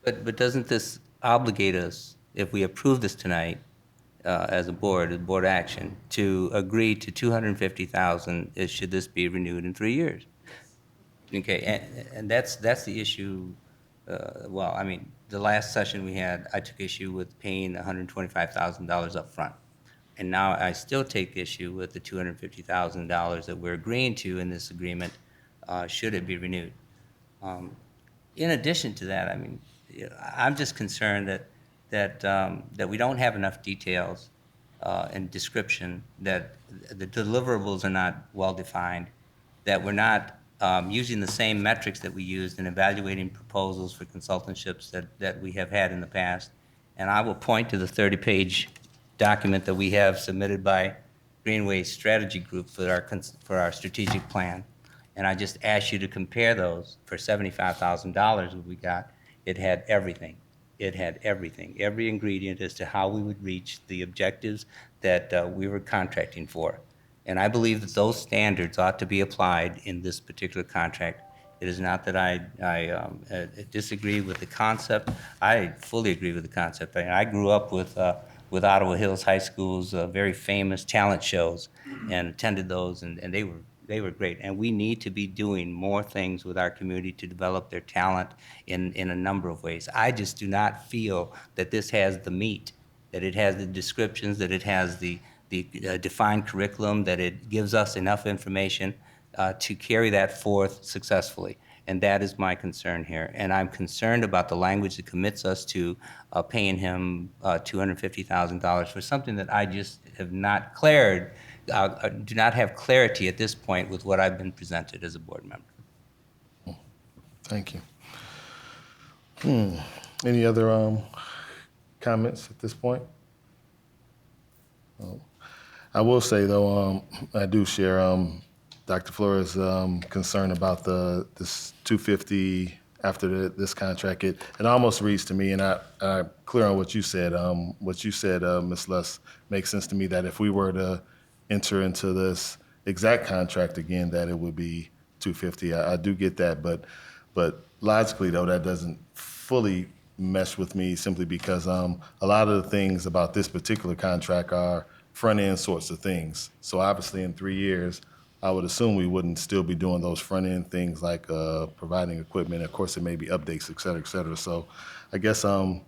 Speaker 12: But doesn't this obligate us, if we approve this tonight, as a board action, to agree to $250,000 should this be renewed in 3 years? Okay, and that's the issue. Well, I mean, the last session we had, I took issue with paying $125,000 up front. And now I still take issue with the $250,000 that we're agreeing to in this agreement, should it be renewed. In addition to that, I mean, I'm just concerned that we don't have enough details and description, that the deliverables are not well-defined, that we're not using the same metrics that we used in evaluating proposals for consultantships that we have had in the past. And I will point to the 30-page document that we have submitted by Greenway Strategy Group for our strategic plan. And I just ask you to compare those. For $75,000 that we got, it had everything. It had everything, every ingredient as to how we would reach the objectives that we were contracting for. And I believe that those standards ought to be applied in this particular contract. It is not that I disagree with the concept. I fully agree with the concept. I grew up with Ottawa Hills High School's very famous talent shows and attended those, and they were great. And we need to be doing more things with our community to develop their talent in a number of ways. I just do not feel that this has the meat, that it has the descriptions, that it has the defined curriculum, that it gives us enough information to carry that forth successfully. And that is my concern here. And I'm concerned about the language that commits us to paying him $250,000 for something that I just have not do not have clarity at this point with what I've been presented as a board member.
Speaker 1: Thank you. Any other comments at this point? I will say, though, I do share Dr. Flores' concern about this 250 after this contract. It almost reads to me, and I'm clear on what you said. Ms. Luss, makes sense to me that if we were to enter into this exact contract again, that it would be 250. I do get that, but logically, though, that doesn't fully mesh with me, simply because a lot of the things about this particular contract are front-end sorts of things. So obviously in 3 years, I would assume we wouldn't still be doing those front-end things like providing equipment. Of course, it may be updates, et cetera, et cetera. So I guess, I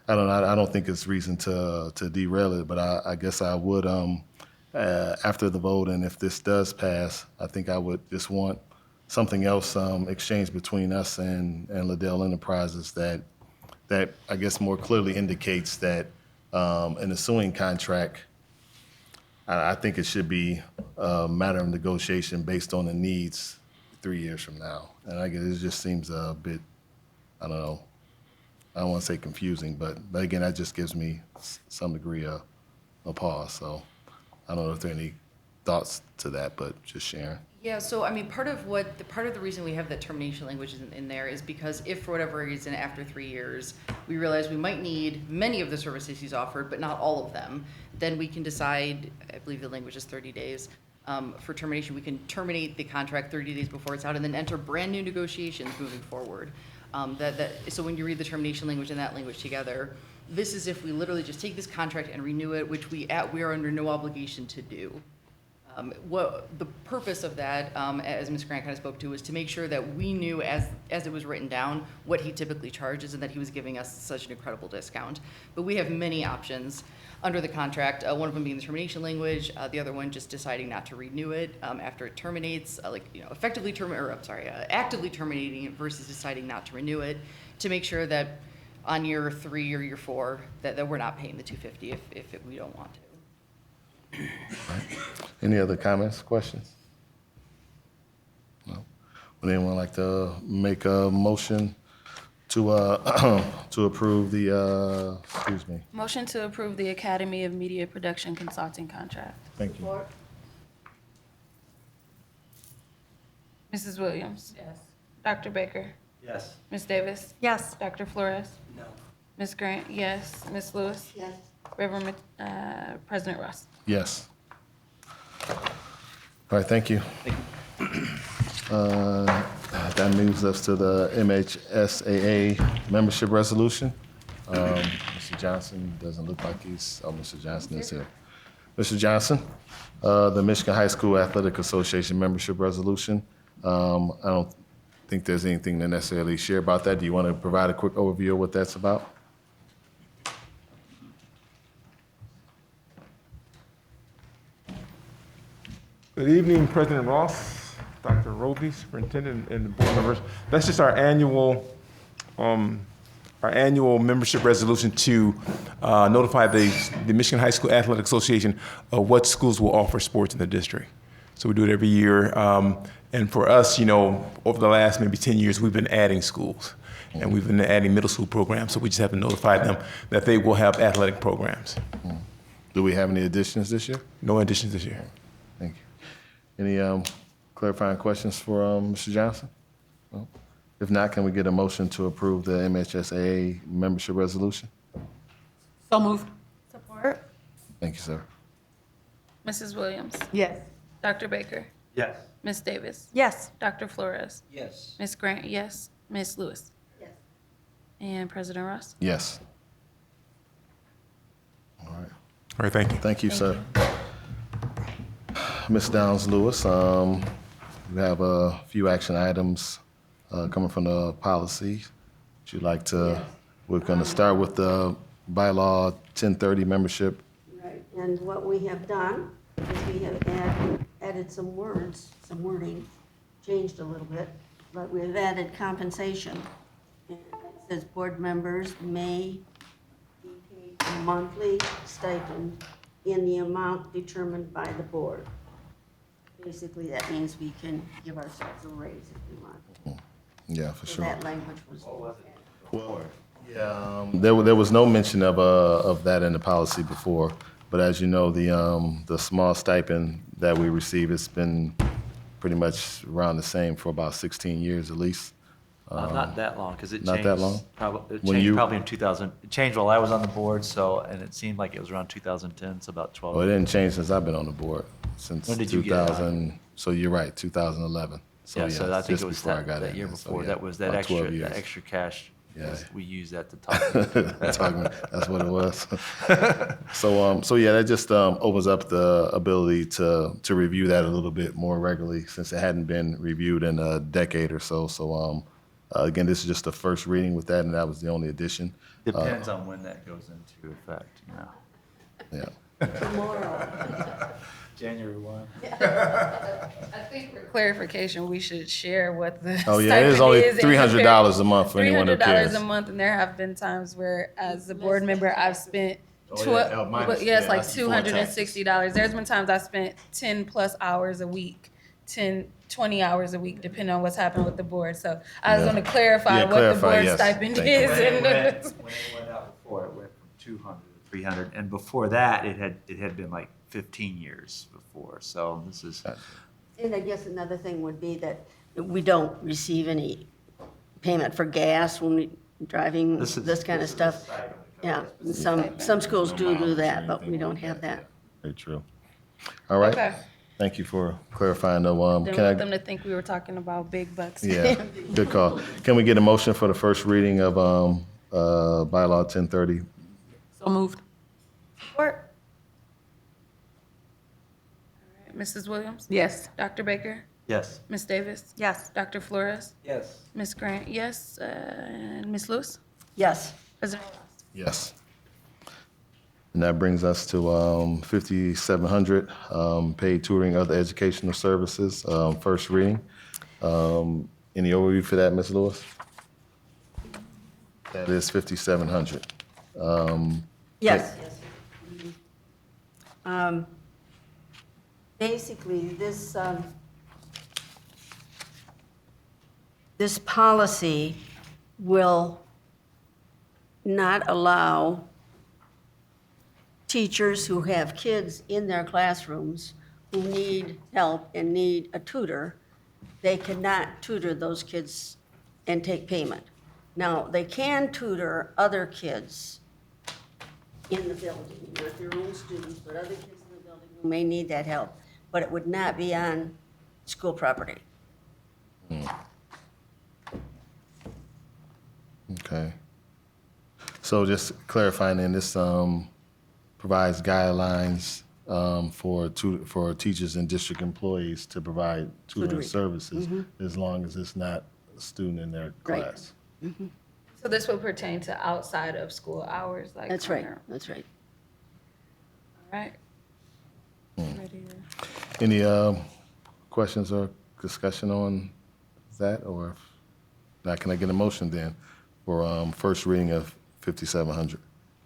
Speaker 1: don't think it's reason to derail it, but I guess I would, after the vote, and if this does pass, I think I would just want something else exchanged between us and Liddell Enterprises that I guess more clearly indicates that in the suing contract, I think it should be a matter of negotiation based on the needs 3 years from now. And I guess it just seems a bit, I don't know, I don't want to say confusing, but again, that just gives me some degree of a pause. So I don't know if there are any thoughts to that, but just sharing.
Speaker 13: Yeah, so I mean, part of the reason we have that termination language in there is because if for whatever reason after 3 years we realize we might need many of the services he's offered, but not all of them, then we can decide. I believe the language is 30 days for termination. We can terminate the contract 30 days before it's out, and then enter brand new negotiations moving forward. So when you read the termination language and that language together, this is if we literally just take this contract and renew it, which we are under no obligation to do. What the purpose of that, as Ms. Grant kind of spoke to, was to make sure that we knew as it was written down what he typically charges and that he was giving us such an incredible discount. But we have many options under the contract, one of them being the termination language, the other one just deciding not to renew it after it terminates, actively terminating it versus deciding not to renew it, to make sure that on year 3 or year 4 that we're not paying the $250 if we don't want to.
Speaker 1: Any other comments, questions? No. Would anyone like to make a motion to approve the, excuse me?
Speaker 3: Motion to approve the Academy of Media Production Consulting contract.
Speaker 1: Thank you.
Speaker 3: Mrs. Williams? Yes. Dr. Baker?
Speaker 5: Yes.
Speaker 3: Ms. Davis?
Speaker 8: Yes.
Speaker 3: Dr. Flores?
Speaker 12: No.
Speaker 3: Ms. Grant? Yes. Ms. Lewis?
Speaker 11: Yes.
Speaker 3: Reverend President Ross?
Speaker 1: Yes. All right, thank you. That moves us to the MHSAA membership resolution. Mr. Johnson doesn't look like Mr. Johnson is here. Mr. Johnson, the Michigan High School Athletic Association membership resolution. I don't think there's anything to necessarily share about that. Do you want to provide a quick overview of what that's about?
Speaker 15: Good evening, President Ross, Dr. Roby, Superintendent, and the board members. That's just our annual membership resolution to notify the Michigan High School Athletic Association of what schools will offer sports in the district. So we do it every year. And for us, over the last maybe 10 years, we've been adding schools. And we've been adding middle school programs, so we just have to notify them that they will have athletic programs.
Speaker 1: Do we have any additions this year?
Speaker 15: No additions this year.
Speaker 1: Thank you. Any clarifying questions for Mr. Johnson? No? If not, can we get a motion to approve the MHSAA membership resolution?
Speaker 14: So moved.
Speaker 8: Support?
Speaker 1: Thank you, sir.
Speaker 3: Mrs. Williams?
Speaker 14: Yes.
Speaker 3: Dr. Baker?
Speaker 6: Yes.
Speaker 3: Ms. Davis?
Speaker 8: Yes.
Speaker 3: Dr. Flores?
Speaker 12: Yes.
Speaker 3: Ms. Grant, yes. Ms. Lewis?
Speaker 11: Yes.
Speaker 3: And President Ross?
Speaker 1: Yes. All right.
Speaker 15: All right, thank you.
Speaker 1: Thank you, sir. Ms. Downs Lewis, we have a few action items coming from the policy. Would you like to, we're going to start with the Bylaw 1030 membership.
Speaker 11: Right, and what we have done is we have added some words, some wording, changed a little bit, but we've added compensation. And it says board members may be paid a monthly stipend in the amount determined by the board. Basically, that means we can give ourselves a raise if we want.
Speaker 1: Yeah, for
Speaker 11: So
Speaker 1: sure.
Speaker 11: that language was.
Speaker 1: Well, yeah, there was no mention of that in the policy before, but as you know, the small stipend that we receive has been pretty much around the same for about 16 years at least.
Speaker 5: Not that long, because it changed.
Speaker 1: Not that long?
Speaker 5: It
Speaker 1: When
Speaker 5: changed
Speaker 1: you-
Speaker 5: probably in 2000. It changed while I was on the board, and it seemed like it was around 2010, so about 12.
Speaker 1: Well, it didn't change since I've been on the board, since
Speaker 5: When did you get on?
Speaker 1: 2000. So you're right, 2011.
Speaker 5: Yeah, so I think
Speaker 1: just
Speaker 5: it was
Speaker 1: before I got
Speaker 5: that
Speaker 1: in
Speaker 5: year
Speaker 1: there. So,
Speaker 5: before.
Speaker 1: yeah,
Speaker 5: That was that
Speaker 1: about 12
Speaker 5: extra,
Speaker 1: years.
Speaker 5: that extra cash.
Speaker 1: Yeah.
Speaker 5: We used that to talk.
Speaker 1: That's what it was. So yeah, that just opens up the ability to review that a little bit more regularly since it hadn't been reviewed in a decade or so. So again, this is just the first reading with that, and that was the only addition.
Speaker 5: Depends on when that goes into effect,
Speaker 1: Yeah.
Speaker 11: Tomorrow.
Speaker 5: January 1.
Speaker 3: I think for clarification, we should share what the
Speaker 1: Oh yeah, it is only $300 a month for anyone who cares.
Speaker 3: $300 a month, and there have been times where, as a board member, I've spent
Speaker 1: minus-
Speaker 3: it's like
Speaker 1: that's before
Speaker 3: $260. There's been times I spent 10 plus hours a week, 20 hours a week, depending on what's happened with the board. So I was going to clarify
Speaker 1: Yeah,
Speaker 3: what
Speaker 1: clarify,
Speaker 3: the board
Speaker 1: yes.
Speaker 3: stipend
Speaker 1: Thank you.
Speaker 3: is.
Speaker 5: When it
Speaker 3: and-
Speaker 5: went out before, it went from 200 to 300, and before that, it had been like 15 years before. So this is.
Speaker 11: And I guess another thing would be that we don't receive any payment for gas when we driving, this kind of stuff. Yeah, some schools do that, but we don't have that.
Speaker 1: Very true. All right.
Speaker 3: Okay.
Speaker 1: Thank you for clarifying.
Speaker 3: Didn't
Speaker 1: Can I?
Speaker 3: want them to think we were talking about big bucks.
Speaker 1: Yeah, good call. Can we get a motion for the first reading of Bylaw 1030?
Speaker 14: So moved.
Speaker 8: Support?
Speaker 3: Mrs. Williams?
Speaker 14: Yes.
Speaker 3: Dr. Baker?
Speaker 5: Yes.
Speaker 3: Ms. Davis?
Speaker 8: Yes.
Speaker 3: Dr. Flores?
Speaker 12: Yes.
Speaker 3: Ms. Grant, yes. And Ms. Lewis?
Speaker 11: Yes.
Speaker 3: President Ross?
Speaker 1: Yes. And that brings us to 5,700, paid tutoring, other educational services, first reading. Any overview for that, Ms. Lewis? That is 5,700.
Speaker 11: Yes. Basically, this policy will not allow teachers who have kids in their classrooms who need help and need a tutor, they cannot tutor those kids and take payment. Now, they can tutor other kids in the building, not their own students, but other kids in the building who may need that help, but it would not be on school property.
Speaker 1: Okay. So just clarifying, then this provides guidelines for teachers and district employees to provide tutoring services as long as it's not a student in their
Speaker 11: Right.
Speaker 1: class.
Speaker 3: So this will pertain to outside of school hours, like.
Speaker 11: That's right,
Speaker 3: when
Speaker 11: that's right.
Speaker 3: they're- All right. Ready to-
Speaker 1: Any questions or discussion on that, or if not, can I get a motion then for first reading of 5700,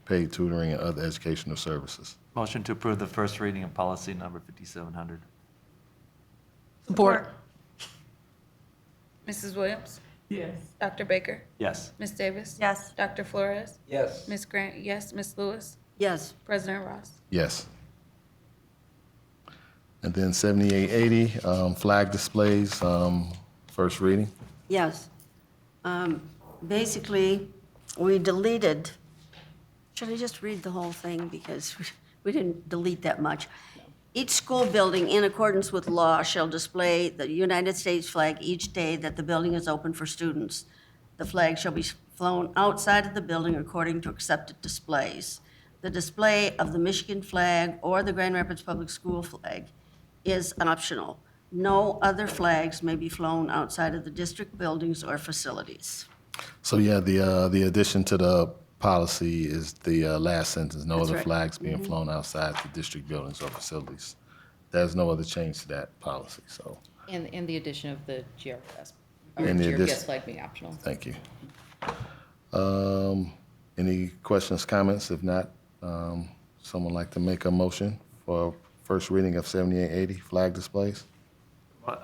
Speaker 1: paid tutoring and other educational services?
Speaker 5: Motion to approve the first reading of policy number 5700.
Speaker 14: Support.
Speaker 3: Mrs. Williams?
Speaker 14: Yes.
Speaker 3: Dr. Baker?
Speaker 5: Yes.
Speaker 3: Ms. Davis?
Speaker 8: Yes.
Speaker 3: Dr. Flores?
Speaker 12: Yes.
Speaker 3: Ms. Grant, yes. Ms. Lewis?
Speaker 11: Yes.
Speaker 3: President Ross?
Speaker 1: Yes. And then 7880, flag displays, first reading.
Speaker 11: Yes. Basically, we deleted, should I just read the whole thing? Because we didn't delete that much. Each school building, in accordance with law, shall display the United States flag each day that the building is open for students. The flag shall be flown outside of the building according to accepted displays. The display of the Michigan flag or the Grand Rapids Public School flag is optional. No other flags may be flown outside of the district buildings or facilities.
Speaker 1: So yeah, the addition to the policy is the last sentence, no
Speaker 11: That's
Speaker 1: other
Speaker 11: right.
Speaker 1: flags being flown outside the district buildings or facilities. There's no other change to that policy, so,
Speaker 13: And the addition of the GRPS, or
Speaker 1: And the
Speaker 13: GRPS
Speaker 1: addition-
Speaker 13: flag being optional.
Speaker 1: thank you. Any questions, comments? If not, someone like to make a motion for first reading of 7880, flag displays?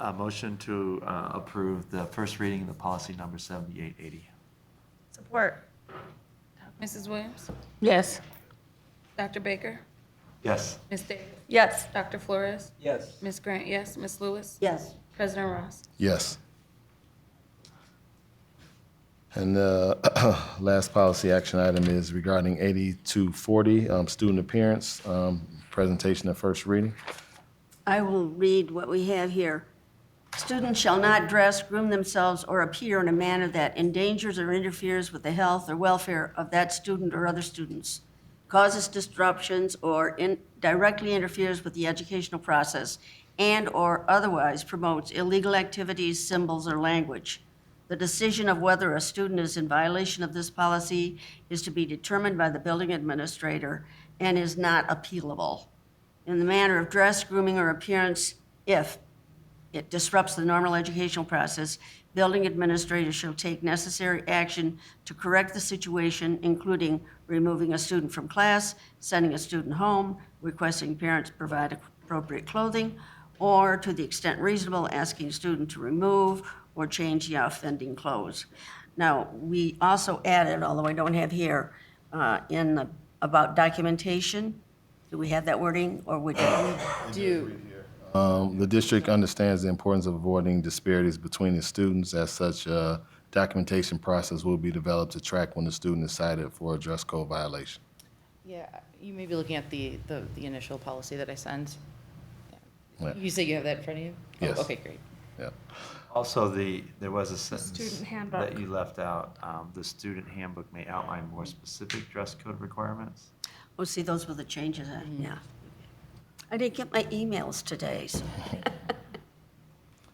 Speaker 5: A motion to approve the first reading of the policy number 7880.
Speaker 8: Support.
Speaker 3: Mrs. Williams?
Speaker 14: Yes.
Speaker 3: Dr. Baker?
Speaker 5: Yes.
Speaker 3: Ms. Davis?
Speaker 8: Yes.
Speaker 3: Dr. Flores?
Speaker 12: Yes.
Speaker 3: Ms. Grant, yes. Ms. Lewis?
Speaker 11: Yes.
Speaker 3: President Ross?
Speaker 1: Yes. And last policy action item is regarding 8240, student appearance, presentation of first reading.
Speaker 11: I will read what we have here. Students shall not dress, groom themselves, or appear in a manner that endangers or interferes with the health or welfare of that student or other students, causes disruptions, or directly interferes with the educational process, and/or otherwise promotes illegal activities, symbols, or language. The decision of whether a student is in violation of this policy is to be determined by the building administrator and is not appealable. In the manner of dress, grooming, or appearance, if it disrupts the normal educational process, building administrators shall take necessary action to correct the situation, including removing a student from class, sending a student home, requesting parents provide appropriate clothing, or, to the extent reasonable, asking a student to remove or change the offending clothes. Now, we also added, although I don't have here, about documentation. Do we have that wording, or would you?
Speaker 1: The district understands the importance of avoiding disparities between the students. As such, a documentation process will be developed to track when the student is cited for a dress code violation.
Speaker 13: Yeah, you may be looking at the initial policy that I sent.
Speaker 1: Yeah.
Speaker 13: You say you have that in front of you? Oh,
Speaker 1: Yes.
Speaker 13: okay, great.
Speaker 1: Yeah.
Speaker 5: Also, there was a sentence
Speaker 8: Student handbook.
Speaker 5: that you left out. The student handbook may outline more specific dress code requirements.
Speaker 11: Oh, see, those were the changes, yeah. I didn't get my emails today, so.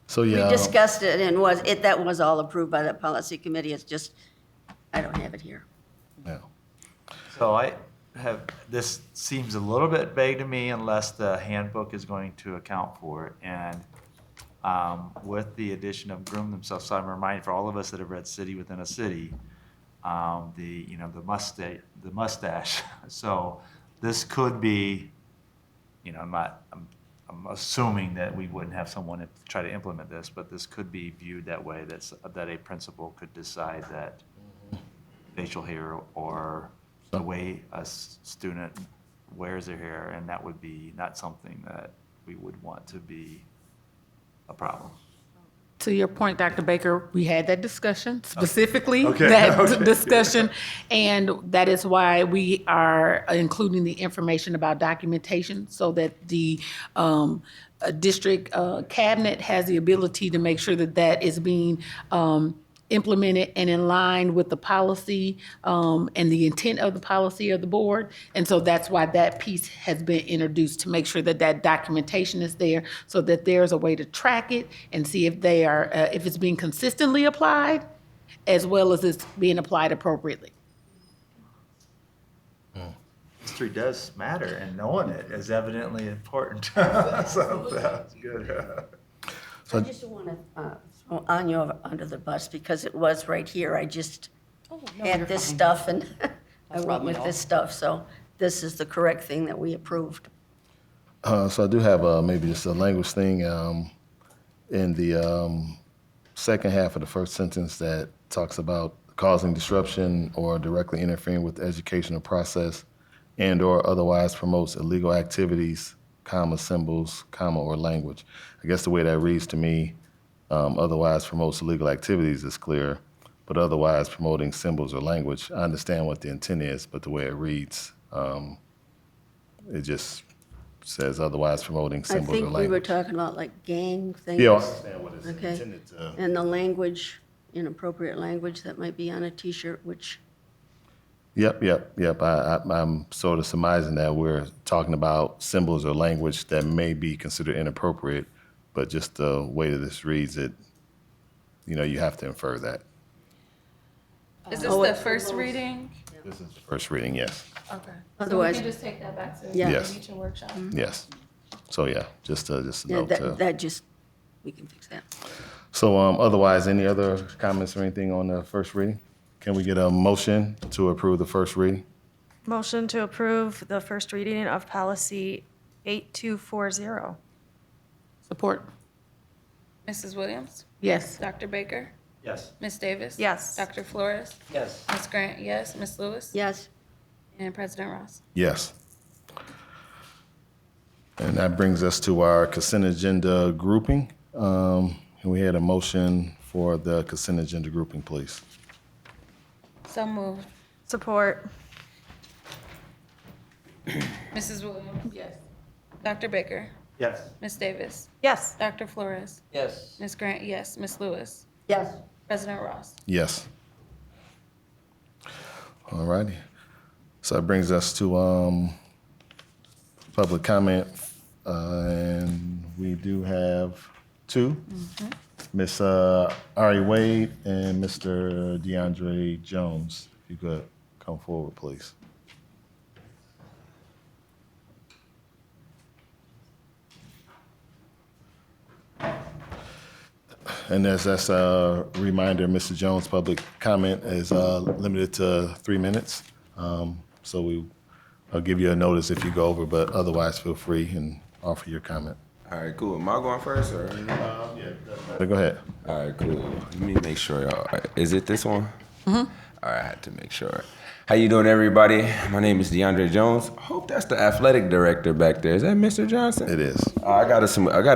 Speaker 1: So
Speaker 11: We
Speaker 1: yeah,
Speaker 11: discussed it, and that was all approved by the policy committee. It's just, I don't have it here.
Speaker 1: yeah.
Speaker 5: So this seems a little bit vague to me unless the handbook is going to account for it. And with the addition of groom themselves, so I'm reminded for all of us that have read City Within a City, the mustache. So this could be, I'm assuming that we wouldn't have someone try to implement this, but this could be viewed that way, that a principal could decide that facial hair or the way a student wears their hair, and that would be not something that we would want to be a problem.
Speaker 14: To your point, Dr. Baker, we had that discussion, specifically
Speaker 5: Okay,
Speaker 14: that
Speaker 5: okay.
Speaker 14: discussion, and that is why we are including the information about documentation so that the district cabinet has the ability to make sure that that is being implemented and in line with the policy and the intent of the policy of the board. And so that's why that piece has been introduced, to make sure that that documentation is there so that there's a way to track it and see if they are, if it's being consistently applied as well as it's being applied appropriately.
Speaker 6: history does matter, and knowing it is evidently important. So that's good.
Speaker 11: I just want to throw Anya under the bus because it was right here. I just had this stuff and I went with this stuff. So this is the correct thing that we approved.
Speaker 1: So I do have maybe just a language thing in the second half of the first sentence that talks about causing disruption or directly interfering with the educational process and or otherwise promotes illegal activities, comma, symbols, comma, or language. I guess the way that reads to me, otherwise promotes illegal activities is clear, but otherwise promoting symbols or language, I understand what the intent is, but the way it reads, it just says otherwise promoting
Speaker 11: I
Speaker 1: symbols or
Speaker 11: think
Speaker 1: language.
Speaker 11: we were talking about like gang things.
Speaker 1: Yeah, I understand what it's
Speaker 11: Okay.
Speaker 1: intended to.
Speaker 11: And the language, inappropriate language that might be on a T-shirt, which,
Speaker 1: Yep. I'm sort of surmising that we're talking about symbols or language that may be considered inappropriate, but just the way that this reads it, you have to infer that.
Speaker 3: Is this
Speaker 11: Oh,
Speaker 3: the
Speaker 11: it's
Speaker 3: first
Speaker 11: close.
Speaker 3: reading?
Speaker 1: This is the first reading, yes.
Speaker 3: Okay.
Speaker 11: Otherwise-
Speaker 3: So we can just take that back to
Speaker 11: Yeah.
Speaker 3: the
Speaker 1: Yes.
Speaker 3: teacher workshop.
Speaker 1: Yes. So yeah, just a
Speaker 11: yeah,
Speaker 1: note.
Speaker 11: that just, we can fix that.
Speaker 1: So otherwise, any other comments or anything on the first reading? Can we get a motion to approve the first reading?
Speaker 8: Motion to approve the first reading of policy 8240.
Speaker 14: Support.
Speaker 3: Mrs. Williams?
Speaker 14: Yes.
Speaker 3: Dr. Baker?
Speaker 6: Yes.
Speaker 3: Ms. Davis?
Speaker 8: Yes.
Speaker 3: Dr. Flores?
Speaker 6: Yes.
Speaker 3: Ms. Grant, yes. Ms. Lewis?
Speaker 11: Yes,
Speaker 3: And President Ross?
Speaker 1: Yes. And that brings us to our consent agenda grouping. And we had a motion for the consent agenda grouping, please.
Speaker 3: So moved.
Speaker 8: Support.
Speaker 3: Mrs. Williams? Yes. Dr. Baker?
Speaker 6: Yes.
Speaker 3: Ms. Davis?
Speaker 8: Yes.
Speaker 3: Dr. Flores?
Speaker 5: Yes.
Speaker 3: Ms. Grant, yes. Ms. Lewis?
Speaker 11: yes.
Speaker 3: President Ross?
Speaker 1: Yes. All righty. So that brings us to public comment. And we do have two. Miss Ari Wade and Mr. DeAndre Jones. If you could come forward, please. And as that's a reminder, Mr. Jones' public comment is limited to 3 minutes. So I'll give you a notice if you go over, but otherwise feel free and offer your comment.
Speaker 16: All right, cool. Am I going first or?
Speaker 1: So go ahead.
Speaker 16: All right, cool. Let me make sure. Is it this one? All right, I had to make sure. How you doing, everybody? My name is DeAndre Jones. I hope that's the athletic director back there. Is that Mr. Johnson?
Speaker 1: It is.
Speaker 16: I got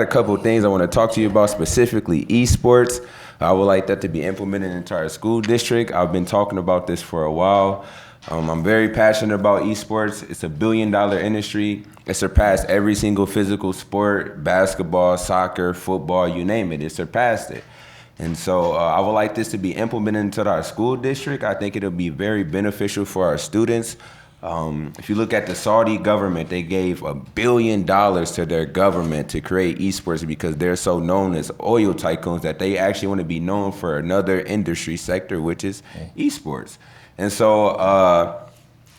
Speaker 16: a couple of things I want to talk to you about, specifically esports. I would like that to be implemented into our school district. I've been talking about this for a while. I'm very passionate about esports. It's $1 billion industry. It surpassed every single physical sport, basketball, soccer, football, you name it. It surpassed it. And so I would like this to be implemented into our school district. I think it'll be very beneficial for our students. If you look at the Saudi government, they gave $1 billion to their government to create esports because they're so known as oil tycoons that they actually want to be known for another industry sector, which is esports. And so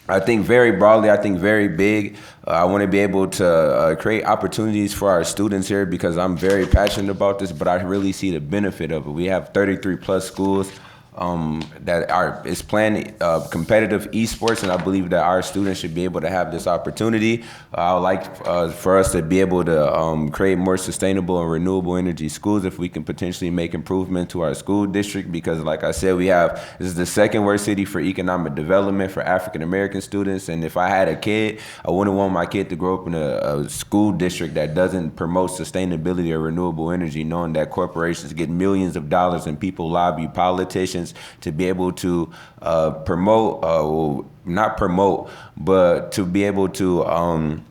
Speaker 16: I think very broadly, I think very big. I want to be able to create opportunities for our students here because I'm very passionate about this, but I really see the benefit of it. We have 33 plus schools that is playing competitive esports, and I believe that our students should be able to have this opportunity. I would like for us to be able to create more sustainable and renewable energy schools if we can potentially make improvement to our school district because, like I said, this is the second worst city for economic development for African American students, and if I had a kid, I wouldn't want my kid to grow up in a school district that doesn't promote sustainability or renewable energy, knowing that corporations get millions of dollars and people lobby politicians to be able to not promote, but to be able to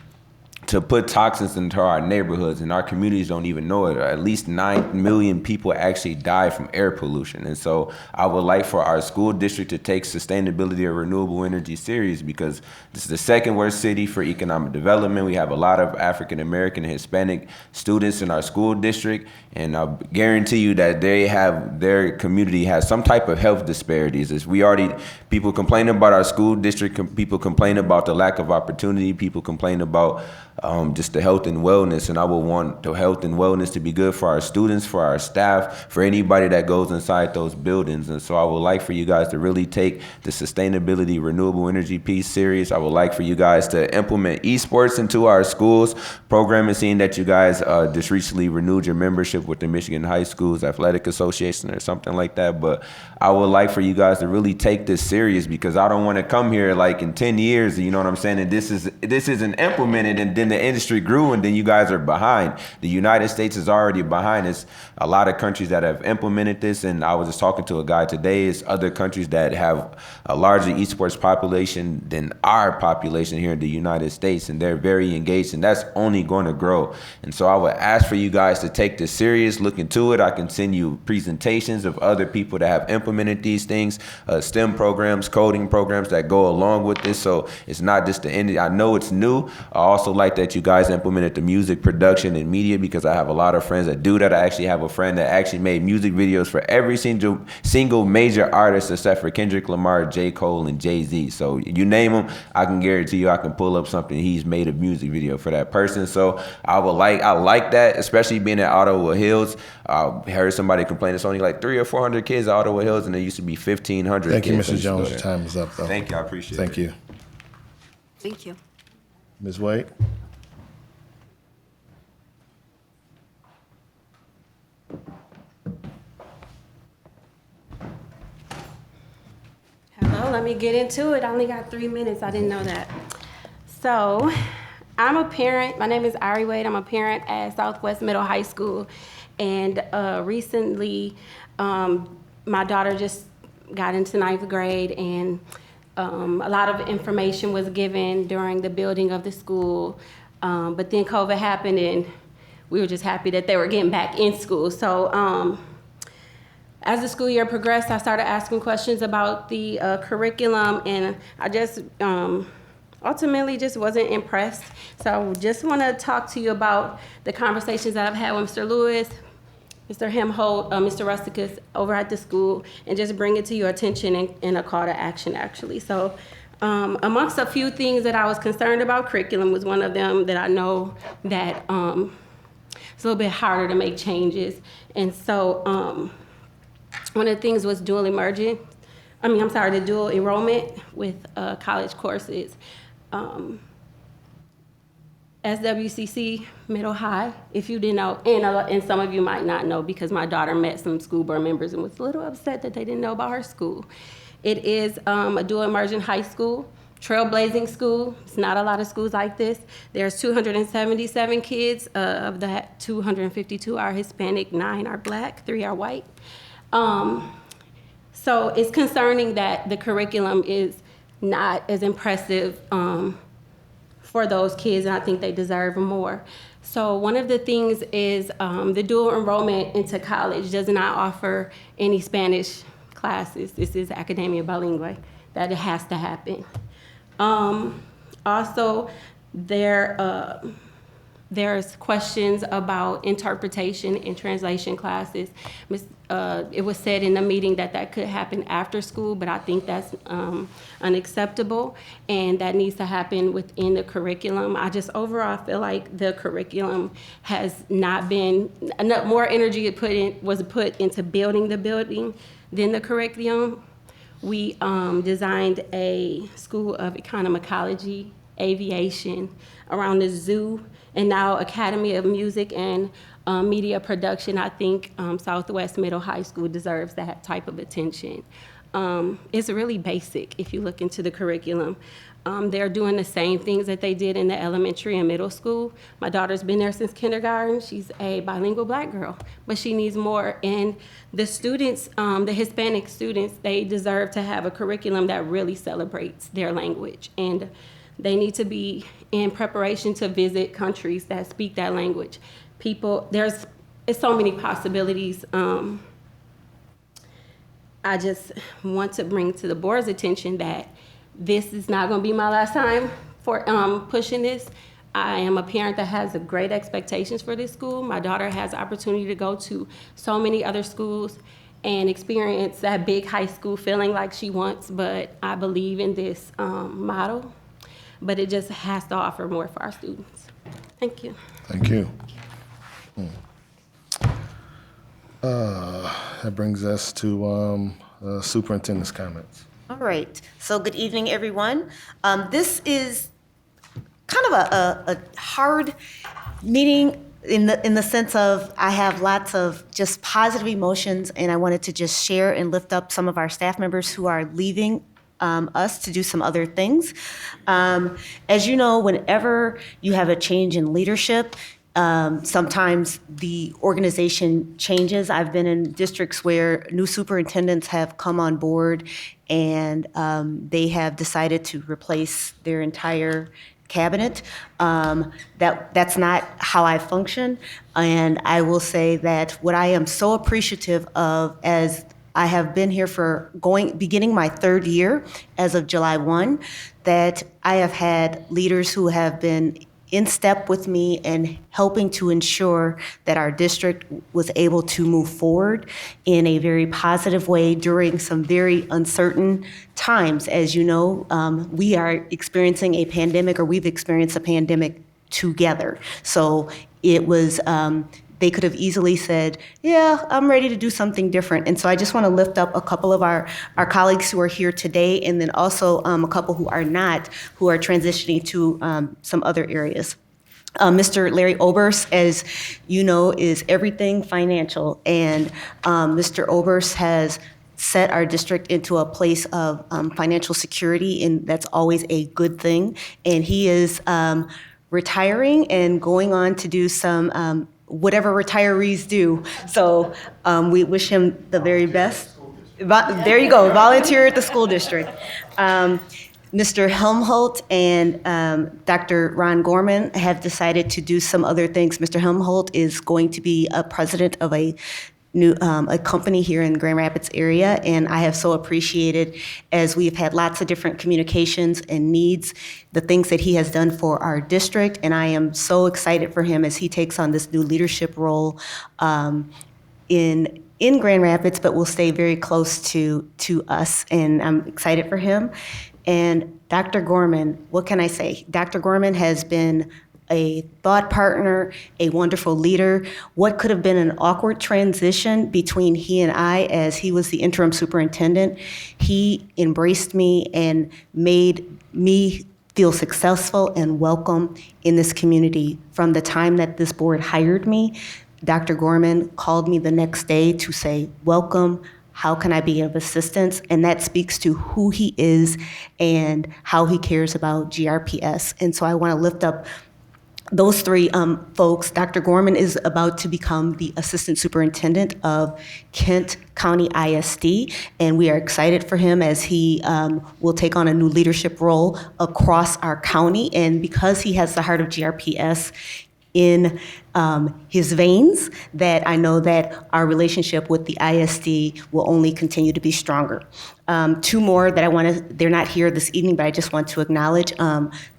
Speaker 16: to put toxins into our neighborhoods, and our communities don't even know it. At least 9 million people actually die from air pollution. And so I would like for our school district to take sustainability of renewable energy serious, because this is the second worst city for economic development. We have a lot of African American and Hispanic students in our school district, and I guarantee you that their community has some type of health disparities. People complain about our school district, people complain about the lack of opportunity, people complain about just the health and wellness, and I would want the health and wellness to be good for our students, for our staff, for anybody that goes inside those buildings. And so I would like for you guys to really take the sustainability, renewable energy piece serious. I would like for you guys to implement esports into our schools programming, seeing that you guys just recently renewed your membership with the Michigan High Schools Athletic Association or something like that. But I would like for you guys to really take this serious, because I don't want to come here like in 10 years, you know what I'm saying, and this isn't implemented, and then the industry grew and then you guys are behind. The United States is already behind. It's a lot of countries that have implemented this, and I was just talking to a guy today. It's other countries that have a larger esports population than our population here in the United States, and they're very engaged, and that's only going to grow. And so I would ask for you guys to take this serious, look into it. I can send you presentations of other people that have implemented these things, STEM programs, coding programs that go along with this. So it's not just the end. I know it's new. I also like that you guys implemented the music production and media, because I have a lot of friends that do that. I actually have a friend that actually made music videos for every single major artist except for Kendrick Lamar, J. Cole, and Jay-Z. So you name them, I can guarantee you I can pull up something he's made a music video for that person. So I like that, especially being at Ottawa Hills. I heard somebody complain it's only like 300 or 400 kids at Ottawa Hills, and there used to be 1,500
Speaker 1: Thank you,
Speaker 16: kids.
Speaker 1: Mr. Jones. Your time is up, though.
Speaker 16: Thank you, I appreciate it.
Speaker 1: Thank you.
Speaker 11: Thank you.
Speaker 1: Ms. White?
Speaker 17: Hello, let me get into it. I only got 3 minutes. I didn't know that. So, I'm a parent. My name is Ari Wade. I'm a parent at Southwest Middle High School. And recently, my daughter just got into 9th grade, and a lot of information was given during the building of the school. But then COVID happened, and we were just happy that they were getting back in school. So, as the school year progressed, I started asking questions about the curriculum, and I just ultimately just wasn't impressed. So I just want to talk to you about the conversations that I've had with Mr. Lewis, Mr. Hemholt, Mr. Rusticus over at the school, and just bring it to your attention in a call to action, actually. So amongst a few things that I was concerned about, curriculum was one of them that I know that it's a little bit harder to make changes. And so one of the things was the dual enrollment with college courses. SWCC Middle High, if you didn't know, and some of you might not know, because my daughter met some school board members and was a little upset that they didn't know about her school. It is a dual immersion high school, trailblazing school. It's not a lot of schools like this. There's 277 kids. Of that, 252 are Hispanic, 9 are Black, 3 are white. So it's concerning that the curriculum is not as impressive for those kids, and I think they deserve more. So one of the things is the dual enrollment into college does not offer any Spanish classes. This is Academia Bilingue. That it has to happen. Also, there's questions about interpretation and translation classes. It was said in the meeting that could happen after school, but I think that's unacceptable, and that needs to happen within the curriculum. I just overall feel like the curriculum has not been, more energy was put into building the building than the curriculum. We designed a School of Economicology, Aviation, around the zoo, and now Academy of Music and Media Production. I think Southwest Middle High School deserves that type of attention. It's really basic if you look into the curriculum. They're doing the same things that they did in the elementary and middle school. My daughter's been there since kindergarten. She's a bilingual Black girl, but she needs more. And the students, the Hispanic students, they deserve to have a curriculum that really celebrates their language. And They need to be in preparation to visit countries that speak that language. It's so many possibilities. I just want to bring to the board's attention that this is not going to be my last time for pushing this. I am a parent that has great expectations for this school. My daughter has the opportunity to go to so many other schools and experience that big high school feeling like she wants, but I believe in this model, but it just has to offer more for our students. Thank you.
Speaker 1: Thank you. That brings us to superintendent's comments.
Speaker 2: All right, so good evening, everyone. This is kind of a hard meeting in the sense of I have lots of just positive emotions, and I wanted to just share and lift up some of our staff members who are leaving us to do some other things. As you know, whenever you have a change in leadership, sometimes the organization changes. I've been in districts where new superintendents have come on board and they have decided to replace their entire cabinet. That's not how I function. And I will say that what I am so appreciative of, as I have been here for beginning my third year as of July 1, that I have had leaders who have been in step with me and helping to ensure that our district was able to move forward in a very positive way during some very uncertain times. As you know, we are experiencing a pandemic, or we've experienced a pandemic together. So it was, they could have easily said, yeah, I'm ready to do something different. And so I just want to lift up a couple of our colleagues who are here today, and then also a couple who are not, who are transitioning to some other areas. Mr. Larry Oberst, as you know, is everything financial. And Mr. Oberst has set our district into a place of financial security, and that's always a good thing. And he is retiring and going on to do some whatever retirees do. So we wish him the very best. There you go, volunteer at the school district. Mr. Helmholt and Dr. Ron Gorman have decided to do some other things. Mr. Helmholt is going to be a president of a company here in Grand Rapids area, and I have so appreciated, as we've had lots of different communications and needs, the things that he has done for our district, and I am so excited for him as he takes on this new leadership role in Grand Rapids, but will stay very close to us, and I'm excited for him. And Dr. Gorman, what can I say? Dr. Gorman has been a thought partner, a wonderful leader. What could have been an awkward transition between he and I, as he was the interim superintendent, he embraced me and made me feel successful and welcome in this community. From the time that this board hired me, Dr. Gorman called me the next day to say, welcome, how can I be of assistance? And that speaks to who he is and how he cares about GRPS. And so I want to lift up those three folks. Dr. Gorman is about to become the assistant superintendent of Kent County ISD, and we are excited for him as he will take on a new leadership role across our county. And because he has the heart of GRPS in his veins, that I know that our relationship with the ISD will only continue to be stronger. Two more that they're not here this evening, but I just want to acknowledge.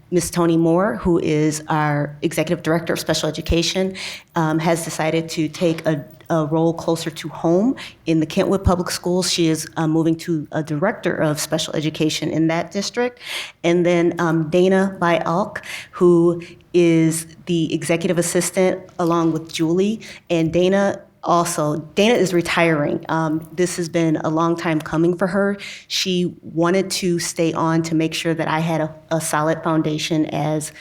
Speaker 2: Ms. Toni Moore, who is our Executive Director of Special Education, has decided to take a role closer to home in the Kentwood Public Schools. She is moving to a Director of Special Education in that district. And then Dana Byalk, who is the Executive Assistant along with Julie. And Dana is retiring. This has been a long time coming for her. She wanted to stay on to make sure that I had a solid foundation as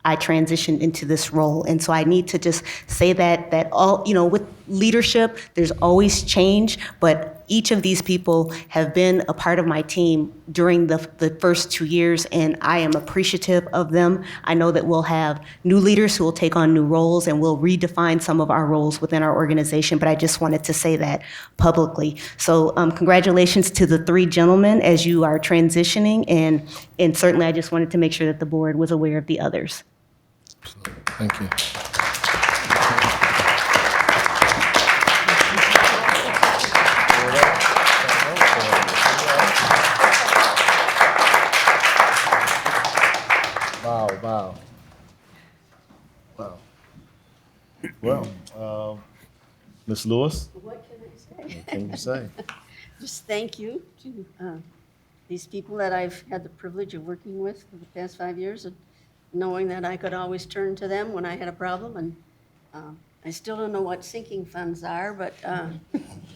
Speaker 2: I transitioned into this role. And so I need to just say that all, with leadership, there's always change, but each of these people have been a part of my team during the first 2 years, and I am appreciative of them. I know that we'll have new leaders who will take on new roles, and we'll redefine some of our roles within our organization, but I just wanted to say that publicly. So congratulations to the 3 gentlemen as you are transitioning, and certainly I just wanted to make sure that the board was aware of the others.
Speaker 1: Thank you. Wow. Well, Ms. Lewis,
Speaker 11: What can I say?
Speaker 1: what can you say?
Speaker 11: Just thank you to these people that I've had the privilege of working with for the past 5 years, and knowing that I could always turn to them when I had a problem. And I still don't know what sinking funds are, but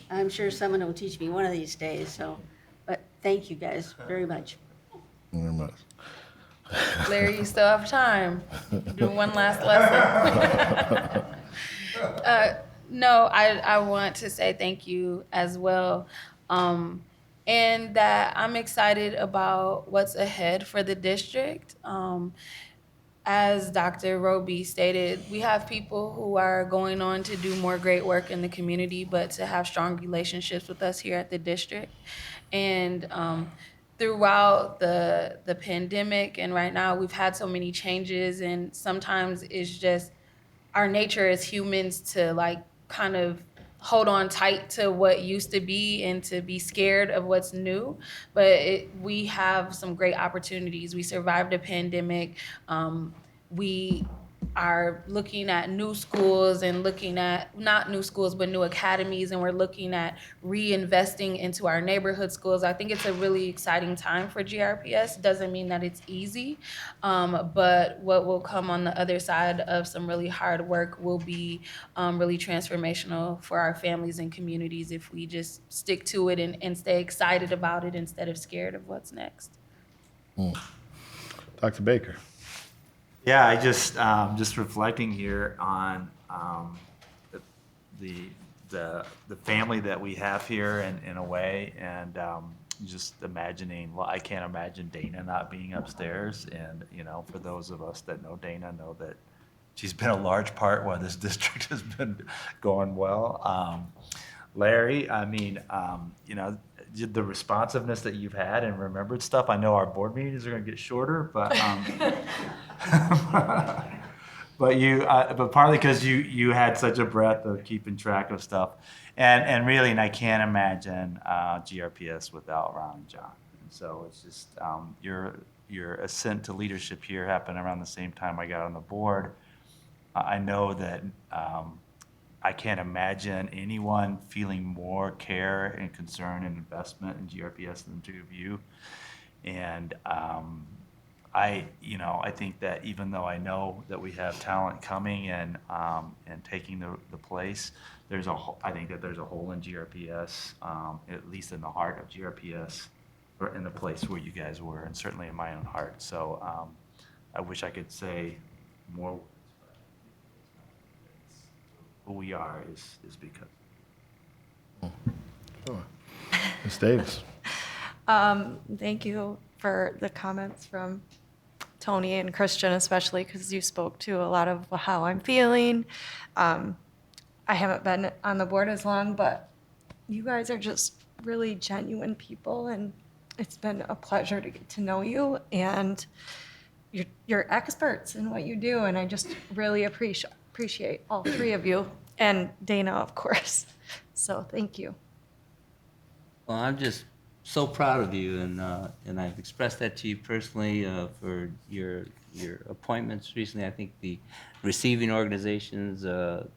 Speaker 11: I'm sure someone will teach me one of these days. So, but thank you guys very much.
Speaker 1: Very much.
Speaker 3: Larry, you still have time. Do one last lesson. No, I want to say thank you as well. And that I'm excited about what's ahead for the district. As Dr. Roby stated, we have people who are going on to do more great work in the community, but to have strong relationships with us here at the district. And throughout the pandemic and right now, we've had so many changes, and sometimes it's just our nature as humans to like kind of hold on tight to what used to be and to be scared of what's new. But we have some great opportunities. We survived a pandemic. We are looking at new schools and looking at, not new schools, but new academies, and we're looking at reinvesting into our neighborhood schools. I think it's a really exciting time for GRPS. Doesn't mean that it's easy, but what will come on the other side of some really hard work will be really transformational for our families and communities if we just stick to it and stay excited about it instead of scared of what's next.
Speaker 1: Dr. Baker.
Speaker 6: Yeah, I just reflecting here on the family that we have here in a way, and just imagining. Well, I can't imagine Dana not being upstairs, and for those of us that know Dana, know that she's been a large part while this district has been going well. Larry, I mean, the responsiveness that you've had and remembered stuff. I know our board meetings are going to get shorter, but but partly because you had such a breadth of keeping track of stuff, and really, and I can't imagine GRPS without Ron and John. And so it's just your ascent to leadership here happened around the same time I got on the board. I know that. I can't imagine anyone feeling more care and concern and investment in GRPS than the two of you. And I think that even though I know that we have talent coming and taking the place, I think that there's a hole in GRPS, at least in the heart of GRPS, or in the place where you guys were, and certainly in my own heart. So I wish I could say more. Who we are is because.
Speaker 1: Sure. Ms. Davis.
Speaker 8: Thank you for the comments from Tony and Christian, especially because you spoke to a lot of how I'm feeling. I haven't been on the board as long, but you guys are just really genuine people, and it's been a pleasure to get to know you, and you're experts in what you do, and I just really appreciate all 3 of you, and Dana, of course. So thank you.
Speaker 12: Well, I'm just so proud of you, and I've expressed that to you personally for your appointments recently. I think the receiving organizations that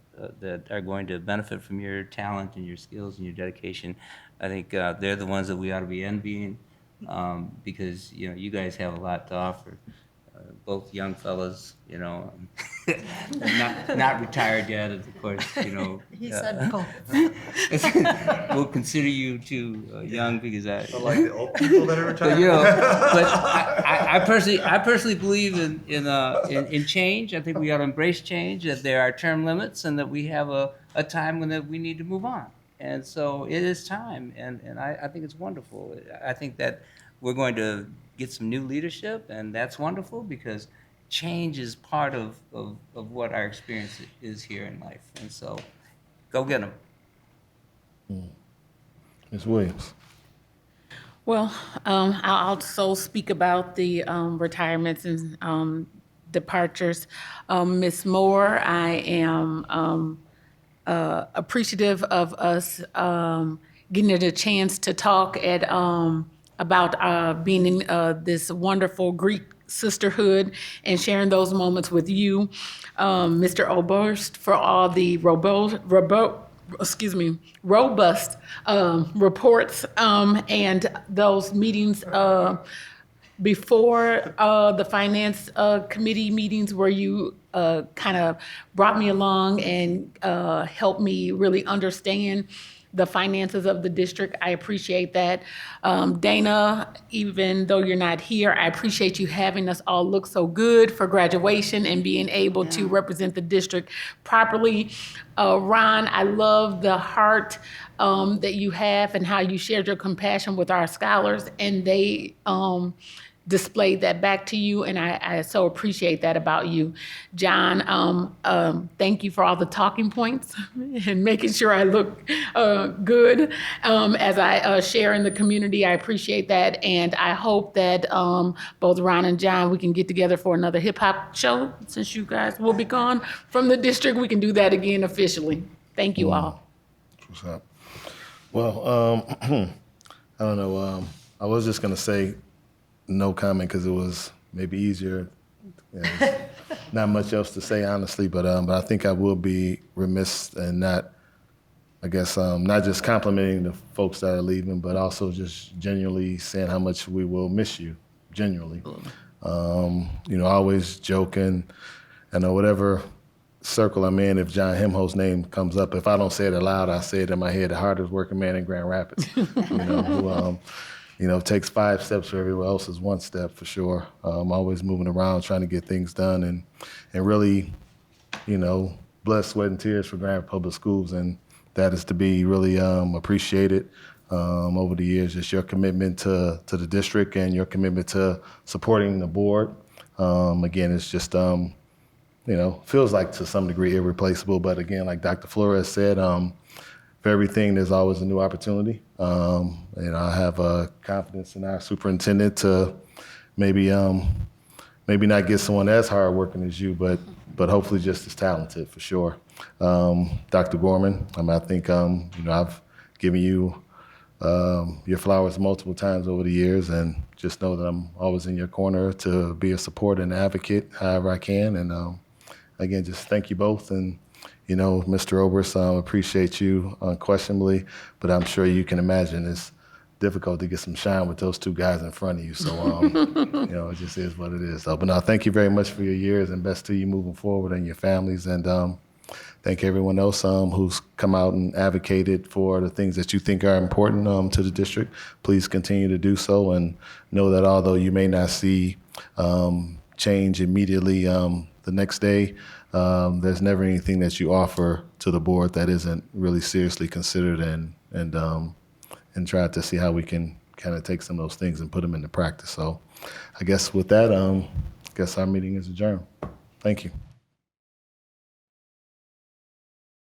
Speaker 12: are going to benefit from your talent and your skills and your dedication, I think they're the ones that we ought to be envying, because you guys have a lot to offer. Both young fellas, not retired yet, of course,
Speaker 8: He said both.
Speaker 12: We'll consider you too young because I
Speaker 6: like the old people that are retired.
Speaker 12: But I personally believe in change. I think we ought to embrace change. That there are term limits, and that we have a time when we need to move on. And so it is time, and I think it's wonderful. I think that we're going to get some new leadership, and that's wonderful because change is part of what our experience is here in life. And so go get them.
Speaker 1: Ms. Williams.
Speaker 14: Well, I'll also speak about the retirements and departures. Ms. Moore, I am appreciative of us getting the chance to talk about being in this wonderful Greek sisterhood and sharing those moments with you, Mr. Oberst, for all the robust reports and those meetings before the finance committee meetings where you kind of brought me along and helped me really understand the finances of the district. I appreciate that. Dana, even though you're not here, I appreciate you having us all look so good for graduation and being able to represent the district properly. Ron, I love the heart that you have and how you shared your compassion with our scholars, and they displayed that back to you, and I so appreciate that about you. John, thank you for all the talking points and making sure I look good as I share in the community. I appreciate that, and I hope that both Ron and John, we can get together for another hip hop show. Since you guys will be gone from the district, we can do that again officially. Thank you all.
Speaker 1: What's up? Well, I don't know. I was just gonna say no comment because it was maybe easier. There's not much else to say, honestly, but I think I will be remiss and not, I guess, not just complimenting the folks that are leaving, but also just genuinely saying how much we will miss you, genuinely. You know, always joking, whatever circle I'm in, if John Hemho's name comes up, if I don't say it aloud, I say it in my head, the hardest working man in Grand Rapids, who takes 5 steps where everywhere else is 1 step for sure. Always moving around, trying to get things done and really, blood, sweat, and tears for Grand Rapids Public Schools. And that is to be really appreciated over the years. Just your commitment to the district and your commitment to supporting the board. Again, it's just, feels like to some degree irreplaceable. But again, like Dr. Flores said, for everything, there's always a new opportunity. I have confidence in our superintendent to maybe not get someone as hardworking as you, but hopefully just as talented for sure. Dr. Gorman, I think I've given you your flowers multiple times over the years, and just know that I'm always in your corner to be a support and advocate however I can. And again, just thank you both. And Mr. Oberst, appreciate you unquestionably, but I'm sure you can imagine it's difficult to get some shine with those 2 guys in front of you. So, it just is what it is. So, but no, thank you very much for your years, and best to you moving forward and your families. And thank everyone else who's come out and advocated for the things that you think are important to the district. Please continue to do so, and know that although you may not see change immediately the next day, there's never anything that you offer to the board that isn't really seriously considered and try to see how we can kind of take some of those things and put them into practice. So I guess with that, our meeting is adjourned. Thank you.